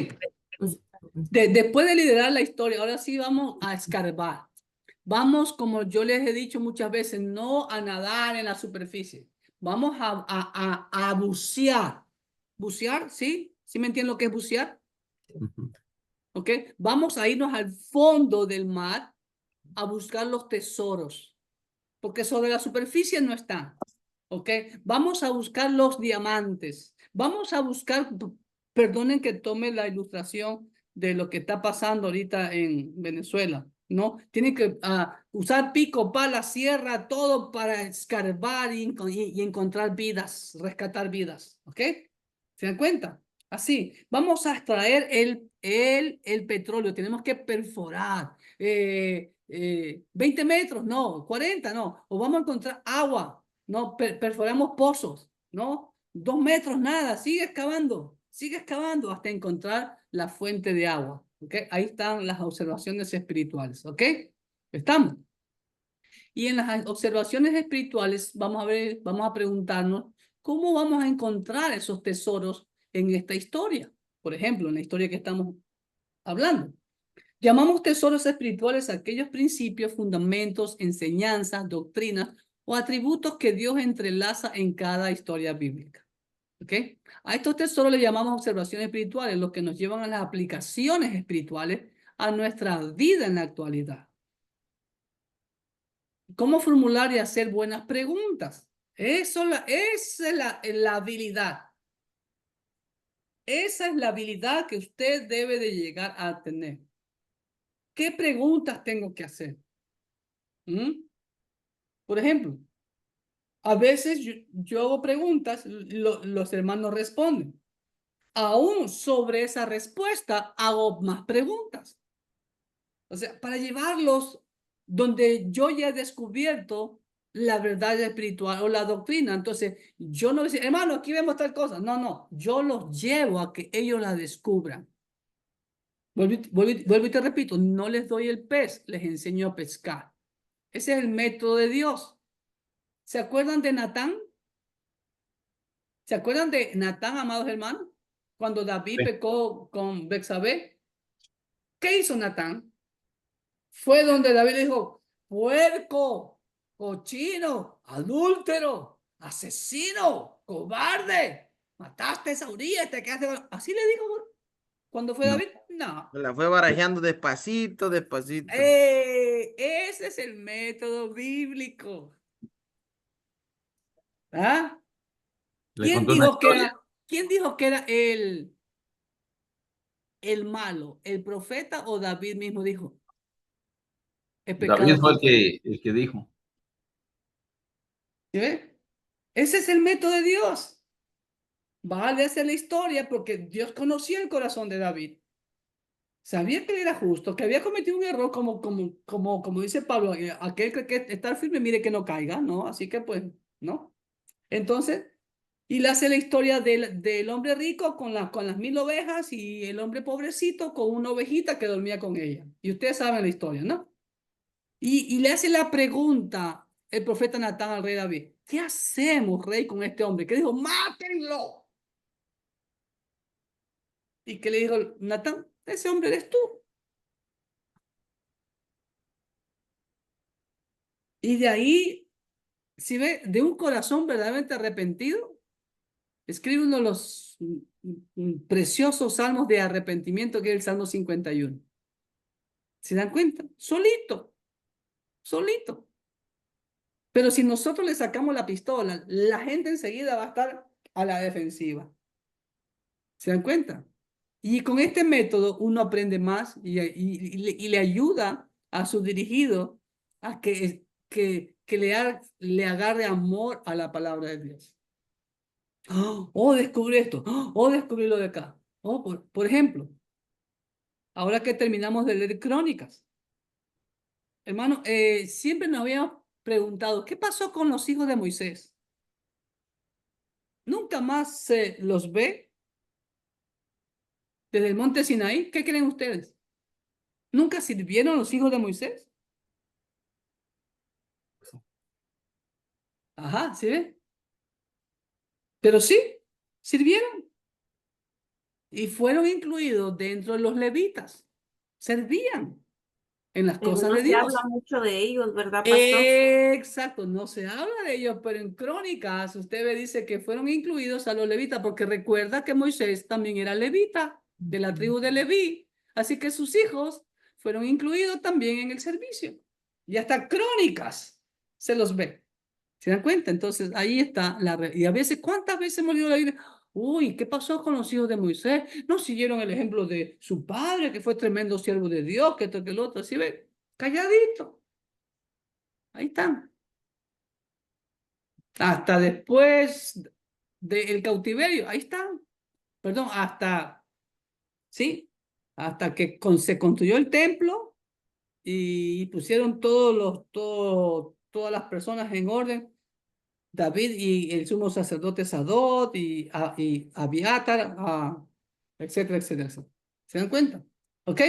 Después de liderar la historia, ahora sí vamos a escarbar. Vamos, como yo les he dicho muchas veces, no a nadar en la superficie. Vamos a bucear. ¿Bucear? ¿Sí? ¿Sí me entienden lo que es bucear? ¿Ok? Vamos a irnos al fondo del mar a buscar los tesoros, porque sobre la superficie no están. ¿Ok? Vamos a buscar los diamantes. Vamos a buscar, perdonen que tome la ilustración de lo que está pasando ahorita en Venezuela, ¿no? Tienen que usar pico, pala, sierra, todo para escarbar y encontrar vidas, rescatar vidas, ¿ok? ¿Se dan cuenta? Así, vamos a extraer el petróleo, tenemos que perforar 20 metros, no, 40, no, o vamos a encontrar agua, no, perforamos pozos, no, 2 metros, nada, sigue excavando hasta encontrar la fuente de agua, ¿ok? Ahí están las observaciones espirituales, ¿ok? ¿Estamos? Y en las observaciones espirituales vamos a preguntarnos cómo vamos a encontrar esos tesoros en esta historia. Por ejemplo, en la historia que estamos hablando. Llamamos tesoros espirituales a aquellos principios, fundamentos, enseñanzas, doctrinas o atributos que Dios entrelaza en cada historia bíblica. ¿Ok? A estos tesoros le llamamos observaciones espirituales, los que nos llevan a las aplicaciones espirituales a nuestra vida en la actualidad. ¿Cómo formular y hacer buenas preguntas? Esa es la habilidad. Esa es la habilidad que usted debe de llegar a tener. ¿Qué preguntas tengo que hacer? Por ejemplo, a veces yo hago preguntas, los hermanos responden. Aún sobre esa respuesta hago más preguntas. O sea, para llevarlos donde yo ya he descubierto la verdad espiritual o la doctrina. Entonces, yo no decir, hermano, aquí vemos tal cosa. No, no, yo los llevo a que ellos la descubran. Vuelvo y te repito, no les doy el pez, les enseño a pescar. Ese es el método de Dios. ¿Se acuerdan de Natán? ¿Se acuerdan de Natán, amados hermanos? Cuando David pecó con Betsabé. ¿Qué hizo Natán? Fue donde David dijo, puerco, cochino, adúltero, asesino, cobarde, mataste a Urias, te quedaste con... Así le dijo cuando fue No. David. No. La fue barajeando despacito, despacito. Ese es el método bíblico. ¿Ah? Le contó una historia. ¿Quién dijo que era el malo? ¿El profeta o David mismo dijo? El pecado David fue contra él. el que dijo. ¿Sí ve? Ese es el método de Dios. va a leerse la historia porque Dios conocía el corazón de David. Sabía que él era justo, que había cometido un error como dice Pablo, aquel que estar firme, mire que no caiga, ¿no? Así que pues, ¿no? Entonces, y le hace la historia del hombre rico con las 1000 ovejas y el hombre pobrecito con una ovejita que dormía con ella. Y ustedes saben la historia, ¿no? Y le hace la pregunta el profeta Natán al rey David. ¿Qué hacemos, rey, con este hombre? Que dijo, mátenlo. Y que le dijo Natán, ese hombre eres tú. Y de ahí, si ve, de un corazón verdaderamente arrepentido, escribe uno de los preciosos salmos de arrepentimiento que es el Salmo 51. ¿Se dan cuenta? Solito, solito. Pero si nosotros le sacamos la pistola, la gente enseguida va a estar a la defensiva. ¿Se dan cuenta? Y con este método uno aprende más y le ayuda a su dirigido a que le agarre amor a la palabra de Dios. Oh, descubrí esto. Oh, descubrí lo de acá. Oh, por ejemplo, ahora que terminamos de leer Crónicas, hermano, siempre nos habíamos preguntado, ¿qué pasó con los hijos de Moisés? Nunca más se los ve desde el monte Sinaí. ¿Qué creen ustedes? ¿Nunca sirvieron los hijos de Moisés? Ajá, ¿sí ven? Pero sí, sirvieron y fueron incluidos dentro de los levitas. Servían en las Pero cosas no de se Dios. habla mucho de ellos, ¿verdad, pastor? Exacto, no se habla de ellos, pero en Crónicas usted ve, dice que fueron incluidos a los levitas, porque recuerda que Moisés también era levita, de la tribu de Leví, así que sus hijos fueron incluidos también en el servicio. Y hasta Crónicas se los ve. ¿Se dan cuenta? Entonces ahí está y a veces, ¿cuántas veces hemos leído la Biblia? Uy, ¿qué pasó con los hijos de Moisés? No siguieron el ejemplo de su padre, que fue tremendo siervo de Dios, que esto, que el otro, así ve, calladito. Ahí están. Hasta después del cautiverio, ahí están. Perdón, sí, hasta que se construyó el templo y pusieron todas las personas en orden. David y el sumo sacerdote Sadot y Abiatar, etcétera, etcétera, etcétera. ¿Se dan cuenta? ¿Ok?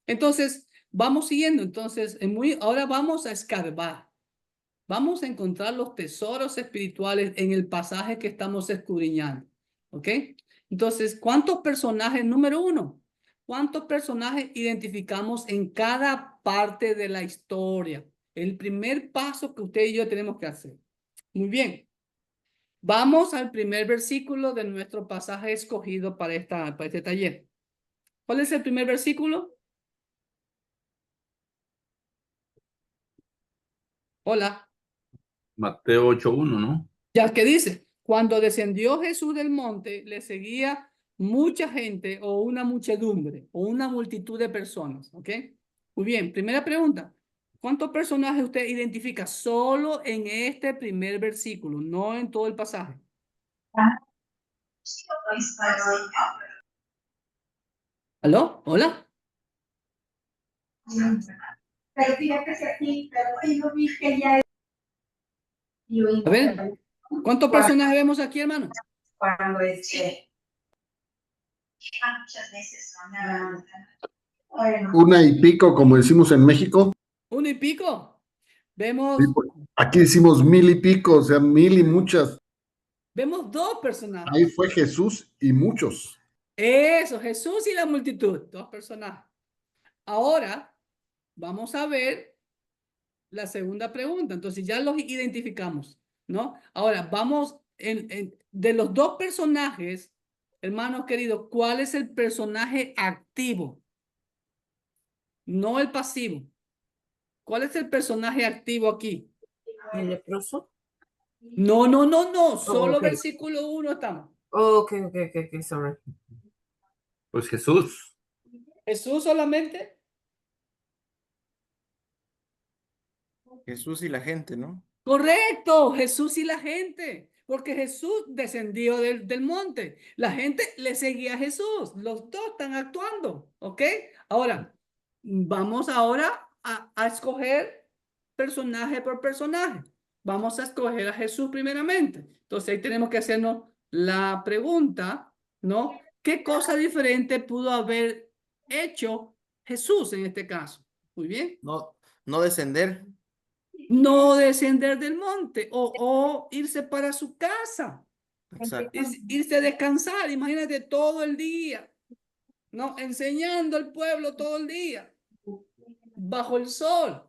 Entonces, vamos siguiendo. Entonces, ahora vamos a escarbar. Vamos a encontrar los tesoros espirituales en el pasaje que estamos escudriñando. ¿Ok? Entonces, ¿cuántos personajes? Número uno, ¿cuántos personajes identificamos en cada parte de la historia? El primer paso que usted y yo tenemos que hacer. Muy bien. Vamos al primer versículo de nuestro pasaje escogido para este taller. ¿Cuál es el primer versículo? Hola. Mateo 8:1, ¿no? Ya que dice, cuando descendió Jesús del monte, le seguía mucha gente o una muchedumbre o una multitud de personas. ¿Ok? Muy bien, primera pregunta. ¿Cuántos personajes usted identifica solo en este primer versículo, no en todo el pasaje? ¿Aló? ¿Hola? Pero fíjate que aquí, pero yo vi que ya... A ver, ¿cuántos personajes vemos aquí, hermano? Cuando muchas veces bueno. Una y pico, como decimos en México. Uno y pico. Vemos, Sí, aquí decimos 1000 y pico, o sea, 1000 y muchas. vemos dos personajes. Ahí fue Jesús y muchos. Eso, Jesús y la multitud, dos personajes. Ahora vamos a ver la segunda pregunta. Entonces ya los identificamos, ¿no? Ahora vamos de los dos personajes, hermanos queridos, ¿cuál es el personaje activo? No el pasivo. ¿Cuál es el personaje activo aquí? ¿El leproso? No, solo okay. versículo 1 estamos. Ok, sorry. Pues Jesús. Jesús solamente. Jesús y la gente, ¿no? Correcto, Jesús y la gente. Porque Jesús descendió del monte. La gente le seguía a Jesús. Los dos están actuando, ¿ok? Ahora, vamos ahora a escoger personaje por personaje. Vamos a escoger a Jesús primeramente. Entonces ahí tenemos que hacernos la pregunta, ¿no? ¿Qué cosa diferente pudo haber hecho Jesús en este caso? Muy bien. No descender. No descender del monte o irse para su casa, Exacto. irse a descansar, imagínate todo el día, ¿no? Enseñando al pueblo todo el día, bajo el sol.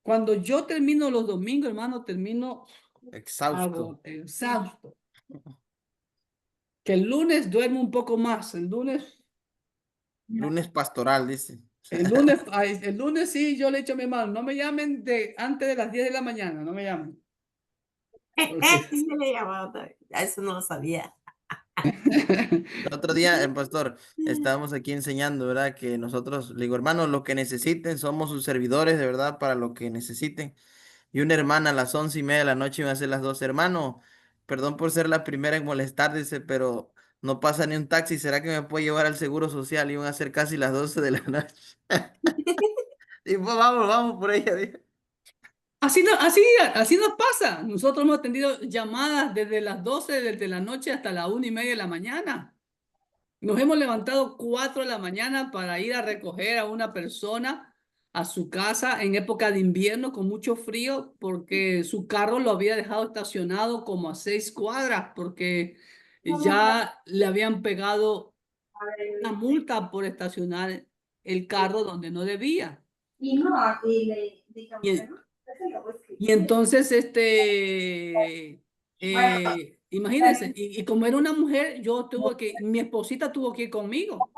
Cuando yo termino los domingos, hermano, termino Exhausto. exhausto. Que el lunes duermo un poco más, el lunes Lunes pastoral, dice. el lunes sí, yo le echo mi mano, no me llamen antes de las 10 de la mañana, no me llamen. Porque- Sí se le llamaba también. A eso no lo sabía. El otro día, pastor, estábamos aquí enseñando, ¿verdad? Que nosotros, le digo, hermano, lo que necesiten, somos sus servidores, de verdad, para lo que necesiten. Y una hermana a las 11:30 de la noche iba a ser las 12. Hermano, perdón por ser la primera en molestar, dice, pero no pasa ni un taxi, ¿será que me puede llevar al Seguro Social? Iban a ser casi las 12 de la noche. Y pues vamos por ella, dijo. Así nos pasa. Nosotros hemos atendido llamadas desde las 12 de la noche hasta la 1:30 de la mañana. Nos hemos levantado 4 de la mañana para ir a recoger a una persona a su casa en época de invierno con mucho frío porque su carro lo había dejado estacionado como a 6 cuadras porque ya le habían pegado una multa por estacionar el carro donde no debía. Y no, y le digamos, Y, ¿no? Eso lo voy a escribir. y entonces, imagínense, y como era una mujer, mi esposita tuvo que ir conmigo,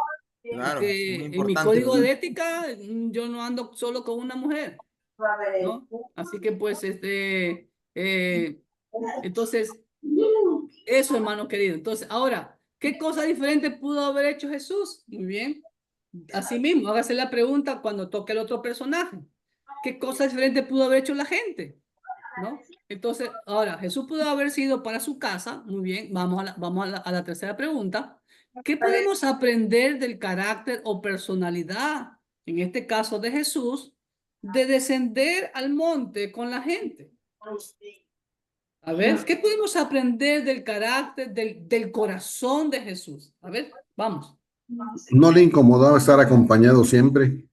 Claro, es muy porque en mi importante, código ¿verdad? de ética yo no ando solo con una mujer, A ver, ¿no? Así que pues, entonces, eso, hermano querido. Entonces, ahora, ¿qué cosa diferente pudo haber hecho Jesús? Muy bien. Asimismo, hágase la pregunta cuando toque el otro personaje. ¿Qué cosa diferente pudo haber hecho la gente? ¿No? Entonces, ahora, Jesús pudo haber sido para su casa. Muy bien, vamos a la tercera pregunta. ¿Qué podemos aprender del carácter o personalidad, en este caso de Jesús, de descender al monte con la gente? A ver, ¿qué podemos aprender del carácter, del corazón de Jesús? A ver, vamos. No le incomodaba estar acompañado siempre.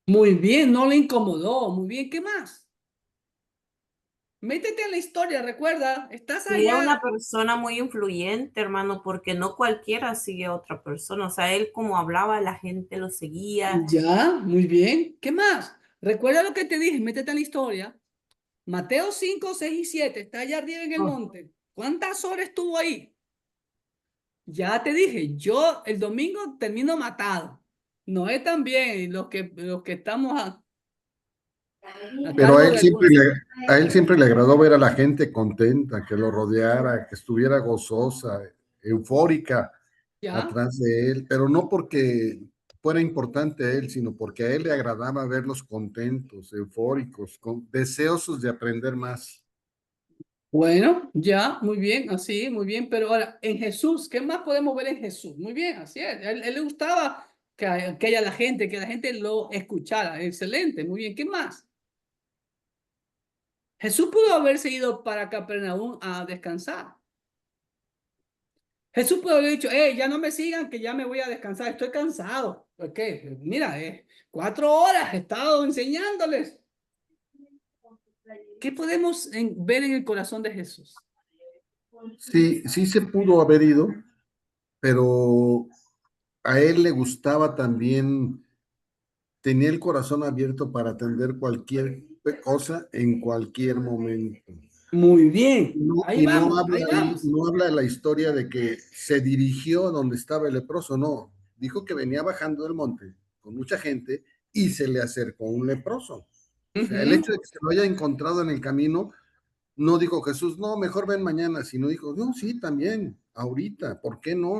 Muy bien, no le incomodó. Muy bien, ¿qué más? Métete en la historia, recuerda, estás Era una allá. persona muy influyente, hermano, porque no cualquiera sigue a otra persona. O sea, él como hablaba, la gente lo seguía. Ya, muy bien. ¿Qué más? Recuerda lo que te dije, métete en la historia. Mateo 5, 6 y 7 está allá arriba en el Oh, monte. ¿Cuántas horas estuvo ahí? Ya te dije, yo el domingo termino matado. Noé también, y los que estamos a Pero cargo de algunos. a él siempre le agradó ver a la gente contenta, que lo rodeara, que estuviera gozosa, eufórica ¿Ya? atrás de él, pero no porque fuera importante a él, sino porque a él le agradaba verlos contentos, eufóricos, deseosos de aprender más. Bueno, ya, muy bien, así, muy bien. Pero ahora, en Jesús, ¿qué más podemos ver en Jesús? Muy bien, así es. Él le gustaba que haya la gente, que la gente lo escuchara. Excelente, muy bien. ¿Qué más? Jesús pudo haberse ido para Capernaum a descansar. Jesús pudo haber dicho, ya no me sigan, que ya me voy a descansar, estoy cansado. ¿Por qué? Mira, 4 horas he estado enseñándoles. ¿Qué podemos ver en el corazón de Jesús? Sí, sí se pudo haber ido, pero a él le gustaba también, tenía el corazón abierto para atender cualquier cosa en cualquier momento. Muy bien, No, ahí y no vamos, habla ahí ahí, vamos. no habla la historia de que se dirigió a donde estaba el leproso, no. Dijo que venía bajando del monte con mucha gente y se le acercó un leproso. O sea, el hecho de que se lo haya encontrado en el camino, no dijo Jesús, no, mejor ven mañana, sino dijo, no, sí, también, ahorita, ¿por qué no?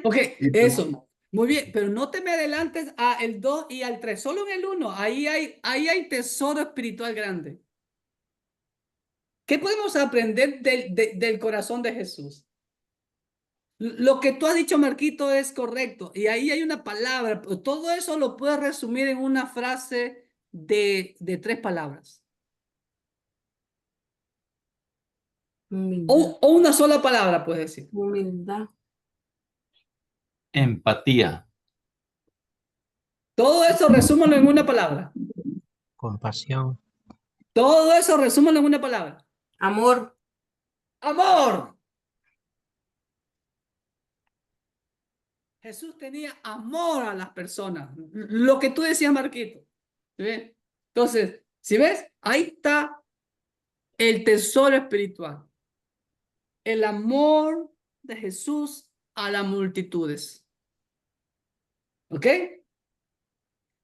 Ok, Y pues, eso. Muy bien, pero no te me adelantes a el 2 y al 3, solo en el 1. Ahí hay tesoro espiritual grande. ¿Qué podemos aprender del corazón de Jesús? Lo que tú has dicho, Marquito, es correcto. Y ahí hay una palabra. Todo eso lo puedes resumir en una frase de 3 palabras. Humildad. O una sola palabra, puedes decir. Humildad. Empatía. Todo eso resúmelo en una palabra. compasión, Todo eso resúmelo en una palabra. Amor. Amor. Jesús tenía amor a las personas. Lo que tú decías, Marquito. ¿Sí? Entonces, si ves, ahí está el tesoro espiritual. El amor de Jesús a las multitudes. ¿Ok?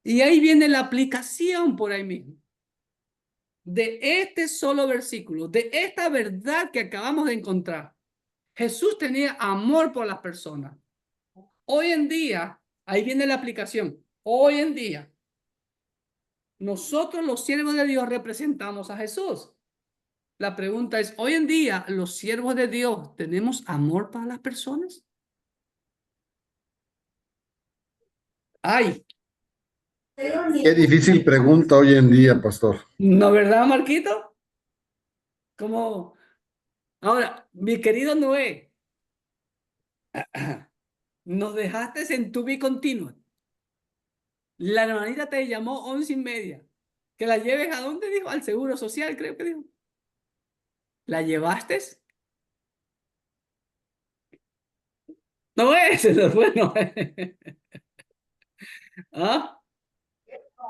Y ahí viene la aplicación por ahí mismo. De este solo versículo, de esta verdad que acabamos de encontrar. Jesús tenía amor por las personas. Hoy en día, ahí viene la aplicación. Hoy en día, nosotros los siervos de Dios representamos a Jesús. La pregunta es, hoy en día, los siervos de Dios, ¿tenemos amor para las personas? Ay, Qué difícil pregunta hoy en día, pastor. ¿no verdad, Marquito? Como, ahora, mi querido Noé, nos dejaste en tu continua. La hermanita te llamó 11:30. Que la lleves a dónde dijo, al Seguro Social, creo que dijo. ¿La llevaste? No es, eso fue, no es. ¿Ah?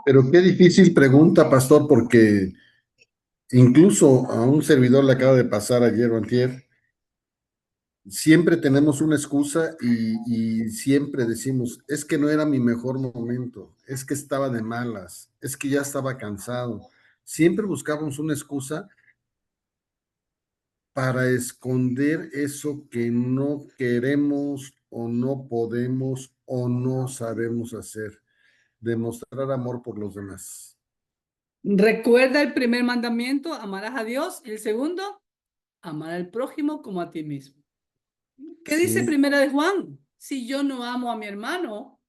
Pero qué difícil pregunta, pastor, porque incluso a un servidor le acaba de pasar ayer o antier. Siempre tenemos una excusa y siempre decimos, es que no era mi mejor momento, es que estaba de malas, es que ya estaba cansado. Siempre buscamos una excusa para esconder eso que no queremos o no podemos o no sabemos hacer, demostrar amor por los demás. Recuerda el primer mandamiento, amarás a Dios. El segundo, amar al prójimo como a ti mismo. ¿Qué dice Sí. Primera de Juan? Si yo no amo a mi hermano,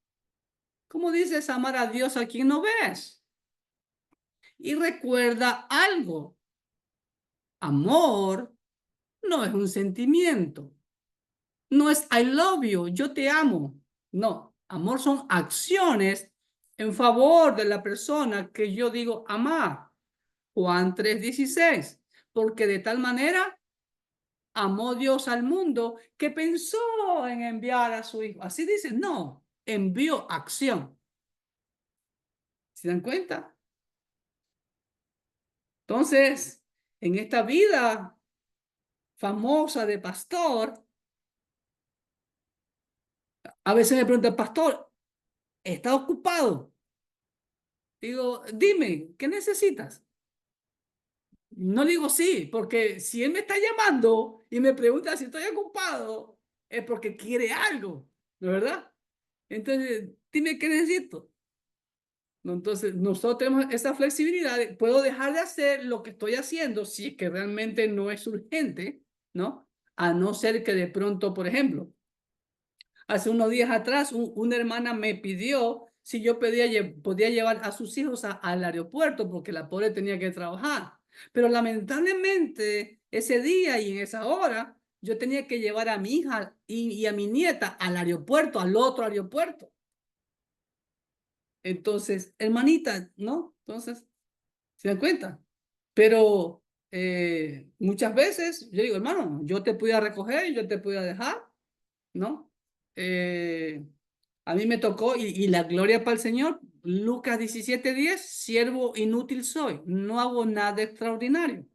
¿cómo dices amar a Dios a quien no ves? Y recuerda algo. Amor no es un sentimiento. No es I love you, yo te amo. No, amor son acciones en favor de la persona que yo digo amar. Juan 3:16. Porque de tal manera amó Dios al mundo que pensó en enviar a su hijo. Así dice, no, envió acción. ¿Se dan cuenta? Entonces, en esta vida famosa de pastor, a veces me preguntan, pastor, ¿está ocupado? Digo, dime, ¿qué necesitas? No digo sí, porque si él me está llamando y me pregunta si estoy ocupado, es porque quiere algo, ¿no es verdad? Entonces, dime qué necesito. ¿No? Entonces, nosotros tenemos esa flexibilidad. Puedo dejar de hacer lo que estoy haciendo si es que realmente no es urgente, ¿no? A no ser que de pronto, por ejemplo, hace unos días atrás, una hermana me pidió si yo podía llevar a sus hijos al aeropuerto porque la pobre tenía que trabajar. Pero lamentablemente, ese día y en esa hora, yo tenía que llevar a mi hija y a mi nieta al aeropuerto, al otro aeropuerto. Entonces, hermanita, ¿no? Entonces, ¿se dan cuenta? Pero muchas veces yo digo, hermano, yo te pudiera recoger, yo te pudiera dejar, ¿no? A mí me tocó, y la gloria para el Señor, Lucas 17:10, siervo inútil soy, no hago nada extraordinario.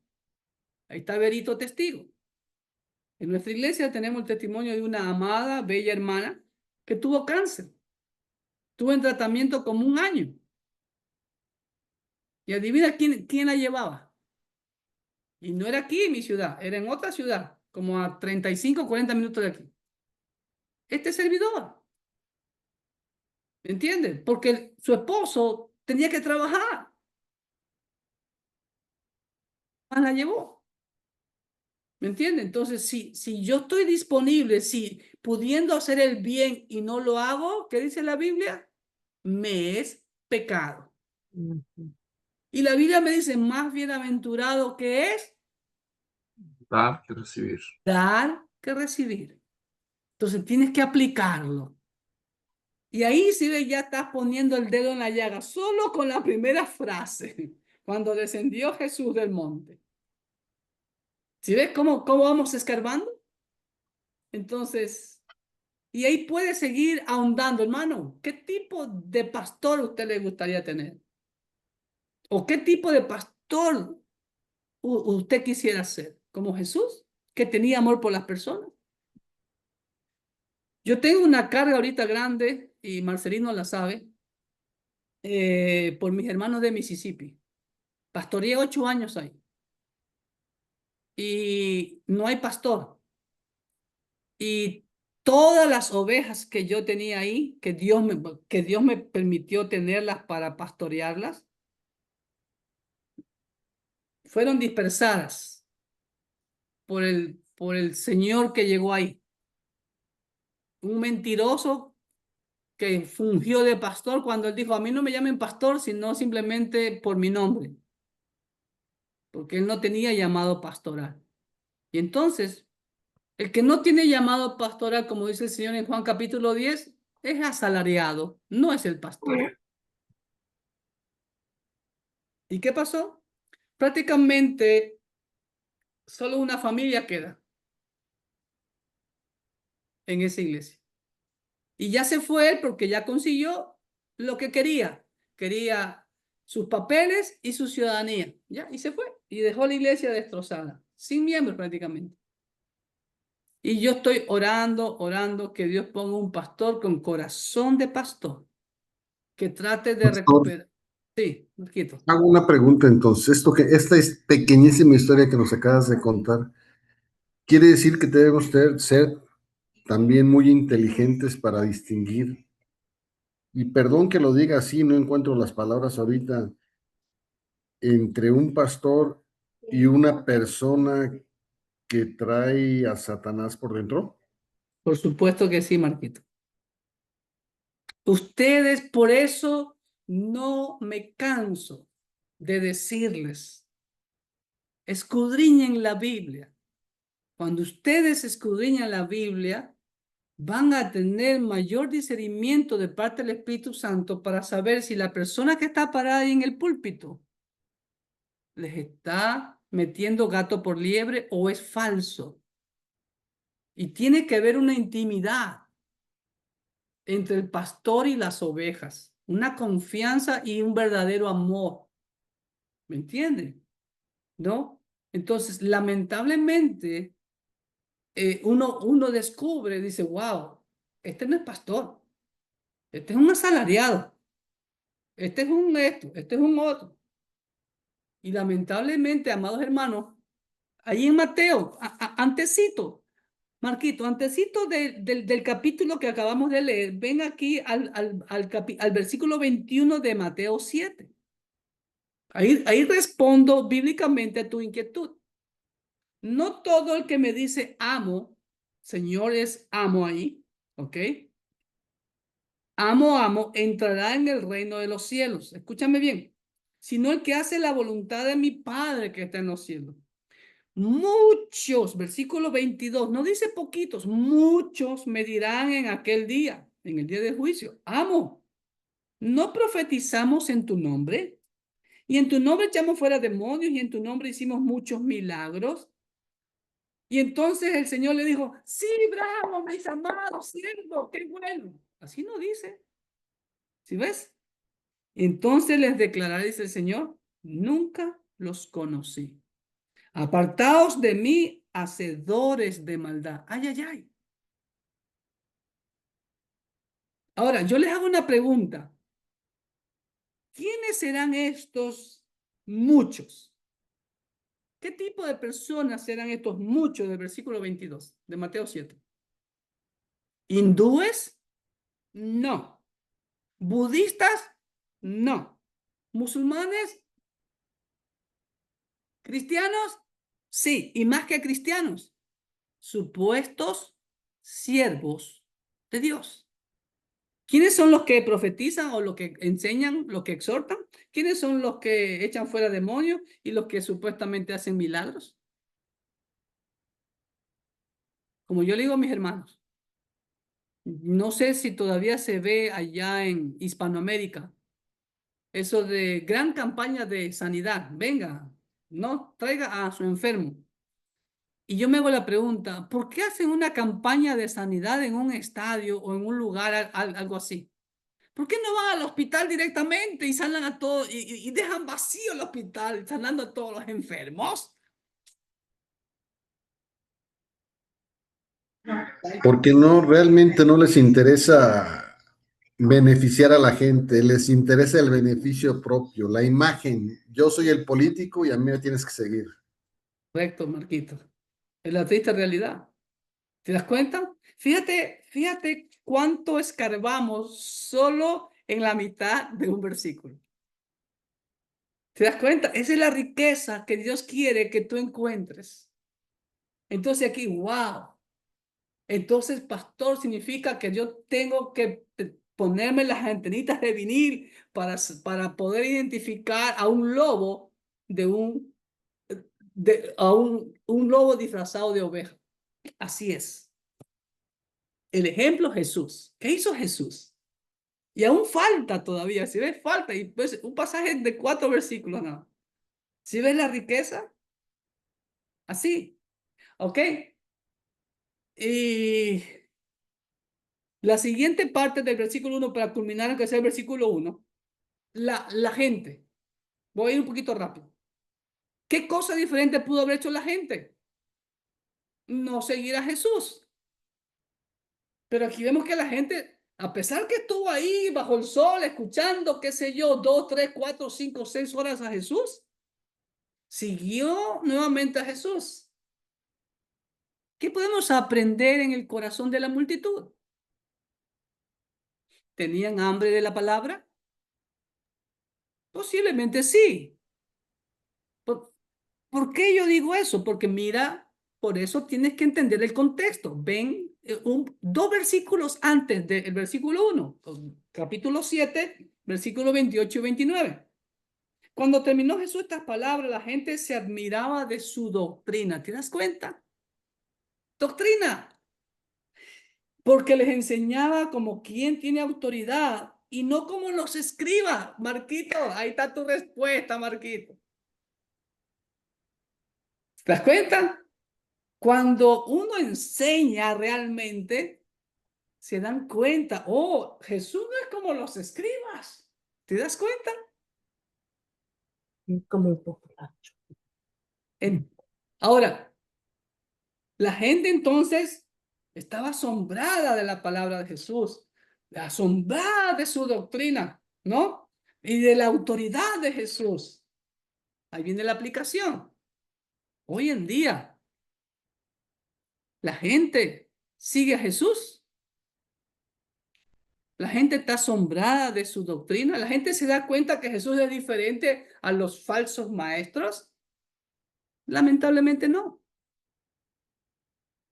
Ahí está Verito testigo. En nuestra iglesia tenemos el testimonio de una amada, bella hermana que tuvo cáncer. Tuvo en tratamiento como 1 año. Y adivina quién la llevaba. Y no era aquí en mi ciudad, era en otra ciudad, como a 35, 40 minutos de aquí. Este servidor. ¿Me entiendes? Porque su esposo tenía que trabajar. La llevó. ¿Me entiende? Entonces, si yo estoy disponible, si pudiendo hacer el bien y no lo hago, ¿qué dice la Biblia? Me es pecado. Y la Biblia me dice, más bienaventurado que es Dar que recibir. dar que recibir. Entonces tienes que aplicarlo. Y ahí sí ya estás poniendo el dedo en la llaga, solo con la primera frase, cuando descendió Jesús del monte. ¿Sí ves cómo vamos escarbando? Entonces, y ahí puede seguir ahondando, hermano. ¿Qué tipo de pastor usted le gustaría tener? ¿O qué tipo de pastor usted quisiera ser? ¿Como Jesús, que tenía amor por las personas? Yo tengo una carga ahorita grande, y Marcelino la sabe, por mis hermanos de Mississippi. Pastoreé 8 años ahí. Y no hay pastor. Y todas las ovejas que yo tenía ahí, que Dios me permitió tenerlas para pastorearlas, fueron dispersadas por el Señor que llegó ahí. Un mentiroso que fungió de pastor cuando él dijo, a mí no me llamen pastor, sino simplemente por mi nombre, porque él no tenía llamado pastoral. Y entonces, el que no tiene llamado pastoral, como dice el Señor en Juan capítulo 10, es asalariado, no es el pastor. ¿Y qué pasó? Prácticamente solo una familia queda en esa iglesia. Y ya se fue él porque ya consiguió lo que quería. Quería sus papeles y su ciudadanía. Ya, y se fue. Y dejó la iglesia destrozada, sin miembros prácticamente. Y yo estoy orando que Dios ponga un pastor con corazón de pastor, que trate de Pastor, recuperar. Sí, Marquito. hago una pregunta entonces. Esta es pequeñísima historia que nos acabas de contar, ¿quiere decir que debemos ser también muy inteligentes para distinguir? Y perdón que lo diga así, no encuentro las palabras ahorita, entre un pastor y una persona que trae a Satanás por dentro. Por supuesto que sí, Marquito. Ustedes, por eso no me canso de decirles, escudriñen la Biblia. Cuando ustedes escudriñan la Biblia, van a tener mayor discernimiento de parte del Espíritu Santo para saber si la persona que está parada ahí en el púlpito les está metiendo gato por liebre o es falso. Y tiene que haber una intimidad entre el pastor y las ovejas, una confianza y un verdadero amor. ¿Me entienden? ¿No? Entonces, lamentablemente, uno descubre, dice, wow, este no es pastor, este es un asalariado, este es un esto, este es un otro. Y lamentablemente, amados hermanos, ahí en Mateo, antecito, Marquito, antecito del capítulo que acabamos de leer, ven aquí al versículo 21 de Mateo 7. Ahí respondo bíblicamente a tu inquietud. No todo el que me dice amo, Señor es amo ahí, ¿ok? Amo, entrará en el reino de los cielos. Escúchame bien. Sino el que hace la voluntad de mi Padre que está en los cielos. Muchos, versículo 22, no dice poquitos, muchos me dirán en aquel día, en el día de juicio, amo, ¿no profetizamos en tu nombre? Y en tu nombre echamos fuera demonios y en tu nombre hicimos muchos milagros. Y entonces el Señor le dijo, sí, bravo, mis amados siervos, qué bueno. Así no dice. ¿Sí ves? Entonces les declarará, dice el Señor, nunca los conocí. Apartaos de mí, hacedores de maldad. Ay, ay, ay. Ahora, yo les hago una pregunta. ¿Quiénes serán estos muchos? ¿Qué tipo de personas serán estos muchos del versículo 22 de Mateo 7? ¿Hindúes? No. ¿Budistas? No. ¿Musulmanes? ¿Cristianos? Sí, y más que cristianos, supuestos siervos de Dios. ¿Quiénes son los que profetizan o los que enseñan, los que exhortan? ¿Quiénes son los que echan fuera demonios y los que supuestamente hacen milagros? Como yo le digo a mis hermanos, no sé si todavía se ve allá en Hispanoamérica, eso de gran campaña de sanidad. Venga, no traiga a su enfermo. Y yo me hago la pregunta, ¿por qué hacen una campaña de sanidad en un estadio o en un lugar, algo así? ¿Por qué no van al hospital directamente y sanan a todos y dejan vacío el hospital, sanando a todos los enfermos? Porque no, realmente no les interesa beneficiar a la gente, les interesa el beneficio propio, la imagen. Yo soy el político y a mí me tienes que seguir. Correcto, Marquito. Es la triste realidad. ¿Te das cuenta? Fíjate cuánto escarbamos solo en la mitad de un versículo. ¿Te das cuenta? Esa es la riqueza que Dios quiere que tú encuentres. Entonces aquí, wow. Entonces, pastor, significa que yo tengo que ponerme las antenitas de vinil para poder identificar a un lobo un lobo disfrazado de oveja. Así es. El ejemplo, Jesús. ¿Qué hizo Jesús? Y aún falta todavía, si ves, falta. Y pues un pasaje de 4 versículos, ¿no? ¿Si ves la riqueza? Así, ¿ok? Y la siguiente parte del versículo 1, para culminar, aunque sea el versículo 1, la gente. Voy a ir un poquito rápido. ¿Qué cosa diferente pudo haber hecho la gente? No seguir a Jesús. Pero aquí vemos que la gente, a pesar que estuvo ahí bajo el sol, escuchando, qué sé yo, 2, 3, 4, 5, 6 horas a Jesús, siguió nuevamente a Jesús. ¿Qué podemos aprender en el corazón de la multitud? ¿Tenían hambre de la palabra? Posiblemente sí. ¿Por qué yo digo eso? Porque mira, por eso tienes que entender el contexto. Ven 2 versículos antes del versículo 1, capítulo 7, versículos 28 y 29. Cuando terminó Jesús estas palabras, la gente se admiraba de su doctrina. ¿Te das cuenta? Doctrina. Porque les enseñaba como quien tiene autoridad y no como los escribas. Marquito, ahí está tu respuesta, Marquito. ¿Te das cuenta? Cuando uno enseña realmente, se dan cuenta, oh, Jesús no es como los escribas. ¿Te das cuenta? Como un poco. Ahora, la gente entonces estaba asombrada de la palabra de Jesús, asombrada de su doctrina, ¿no? Y de la autoridad de Jesús. Ahí viene la aplicación. Hoy en día, la gente sigue a Jesús. La gente está asombrada de su doctrina. La gente se da cuenta que Jesús es diferente a los falsos maestros. Lamentablemente no.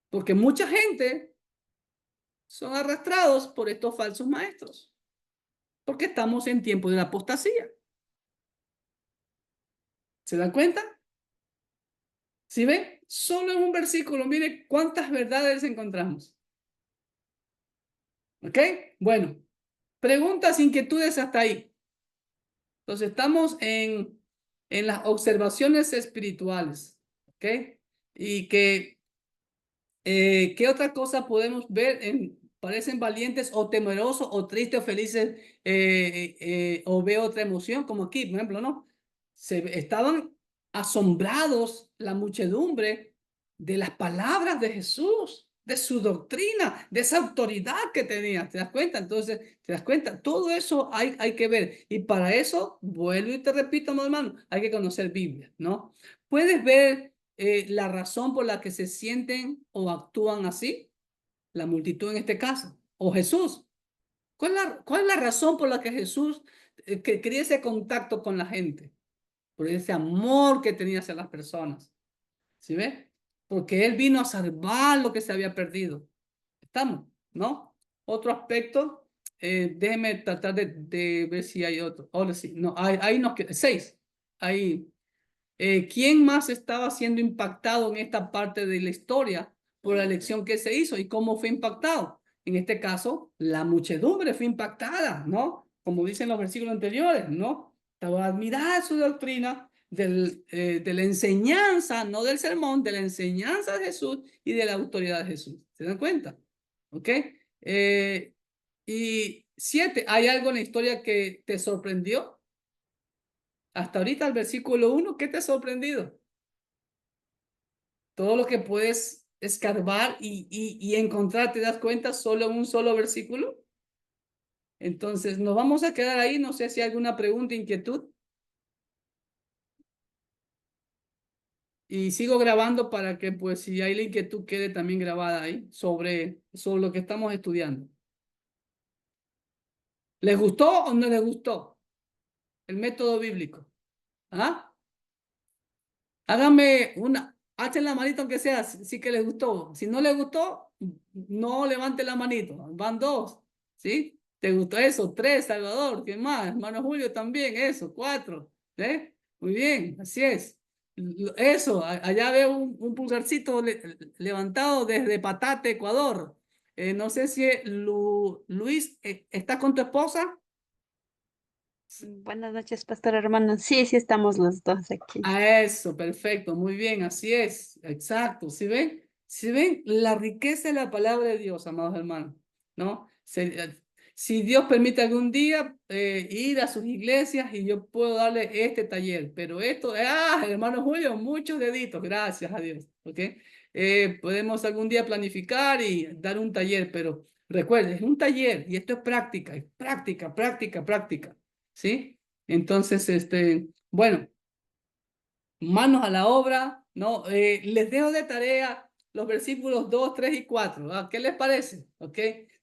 Porque mucha gente son arrastrados por estos falsos maestros. Porque estamos en tiempo de la apostasía. ¿Se dan cuenta? ¿Sí ven? Solo en un versículo, mire cuántas verdades encontramos. ¿Ok? Bueno, preguntas, inquietudes hasta ahí. Entonces estamos en las observaciones espirituales. ¿Ok? Y ¿qué otra cosa podemos ver? ¿Parecen valientes o temerosos o tristes o felices o veo otra emoción? Como aquí, por ejemplo, ¿no? Estaban asombrados la muchedumbre de las palabras de Jesús, de su doctrina, de esa autoridad que tenía. ¿Te das cuenta? Entonces, ¿te das cuenta? Todo eso hay que ver. Y para eso, vuelvo y te repito, mi hermano, hay que conocer Biblia, ¿no? Puedes ver la razón por la que se sienten o actúan así, la multitud en este caso, o Jesús. ¿Cuál es la razón por la que Jesús que quería ese contacto con la gente? Por ese amor que tenía hacia las personas. ¿Sí ve? Porque Él vino a salvar lo que se había perdido. ¿Estamos? ¿No? Otro aspecto, déjeme tratar de ver si hay otro. Ahora sí, no, ahí nos queda 6. Ahí. ¿Quién más estaba siendo impactado en esta parte de la historia por la elección que se hizo y cómo fue impactado? En este caso, la muchedumbre fue impactada, ¿no? Como dicen los versículos anteriores, ¿no? Estaba admirada su doctrina de la enseñanza, no del sermón, de la enseñanza de Jesús y de la autoridad de Jesús. ¿Se dan cuenta? ¿Ok? Y 7, ¿hay algo en la historia que te sorprendió? Hasta ahorita el versículo 1, ¿qué te ha sorprendido? Todo lo que puedes escarbar y encontrar, ¿te das cuenta? Solo en un solo versículo. Entonces, nos vamos a quedar ahí. No sé si hay alguna pregunta, inquietud. Y sigo grabando para que, pues, si hay la inquietud, quede también grabada ahí sobre lo que estamos estudiando. ¿Les gustó o no les gustó el método bíblico? ¿Ah? Háganme hachen la manito aunque sea, si que les gustó. Si no les gustó, no levante la manito. Van 2, ¿sí? ¿Te gustó eso? 3, Salvador. ¿Qué más? Hermano Julio también, eso. 4, ¿eh? Muy bien, así es. Eso, allá veo un pulgarcito levantado desde Patate, Ecuador. No sé si Luis, ¿estás con tu esposa? Buenas noches, pastor hermano. Sí, sí estamos los dos aquí. A eso, perfecto, muy bien, así es, exacto. ¿Sí ven? ¿Sí ven? La riqueza de la palabra de Dios, amados hermanos, ¿no? Si Dios permite algún día ir a sus iglesias y yo puedo darle este taller, pero esto, hermano Julio, muchos deditos, gracias a Dios, ¿ok? Podemos algún día planificar y dar un taller, pero recuerden, es un taller y esto es práctica, práctica, ¿sí? Entonces, bueno, manos a la obra, ¿no? Les dejo de tarea los versículos 2, 3 y 4. ¿Va? ¿Qué les parece? ¿Ok?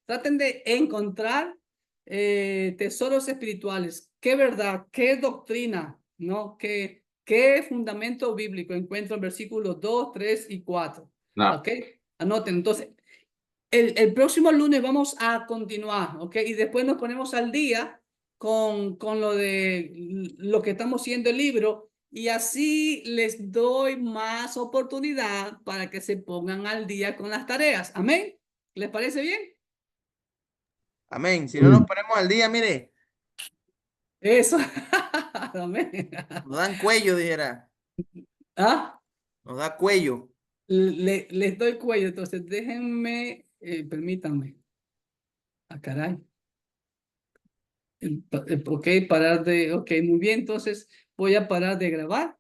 Traten de encontrar tesoros espirituales. ¿Qué verdad? ¿Qué doctrina? ¿No? ¿Qué fundamento bíblico encuentro en versículos 2, 3 y 4? No. ¿Ok? Anoten. Entonces, el próximo lunes vamos a continuar, ¿ok? Y después nos ponemos al día con lo de lo que estamos haciendo el libro y así les doy más oportunidad para que se pongan al día con las tareas. ¿Amén? ¿Les parece bien? Amén. Si no nos ponemos al día, mire, Eso. Amén. nos dan cuello, dijera. ¿Ah? Nos da cuello. Les doy cuello, entonces déjenme, permítanme. Ah, caray. Ok, muy bien, entonces voy a parar de grabar.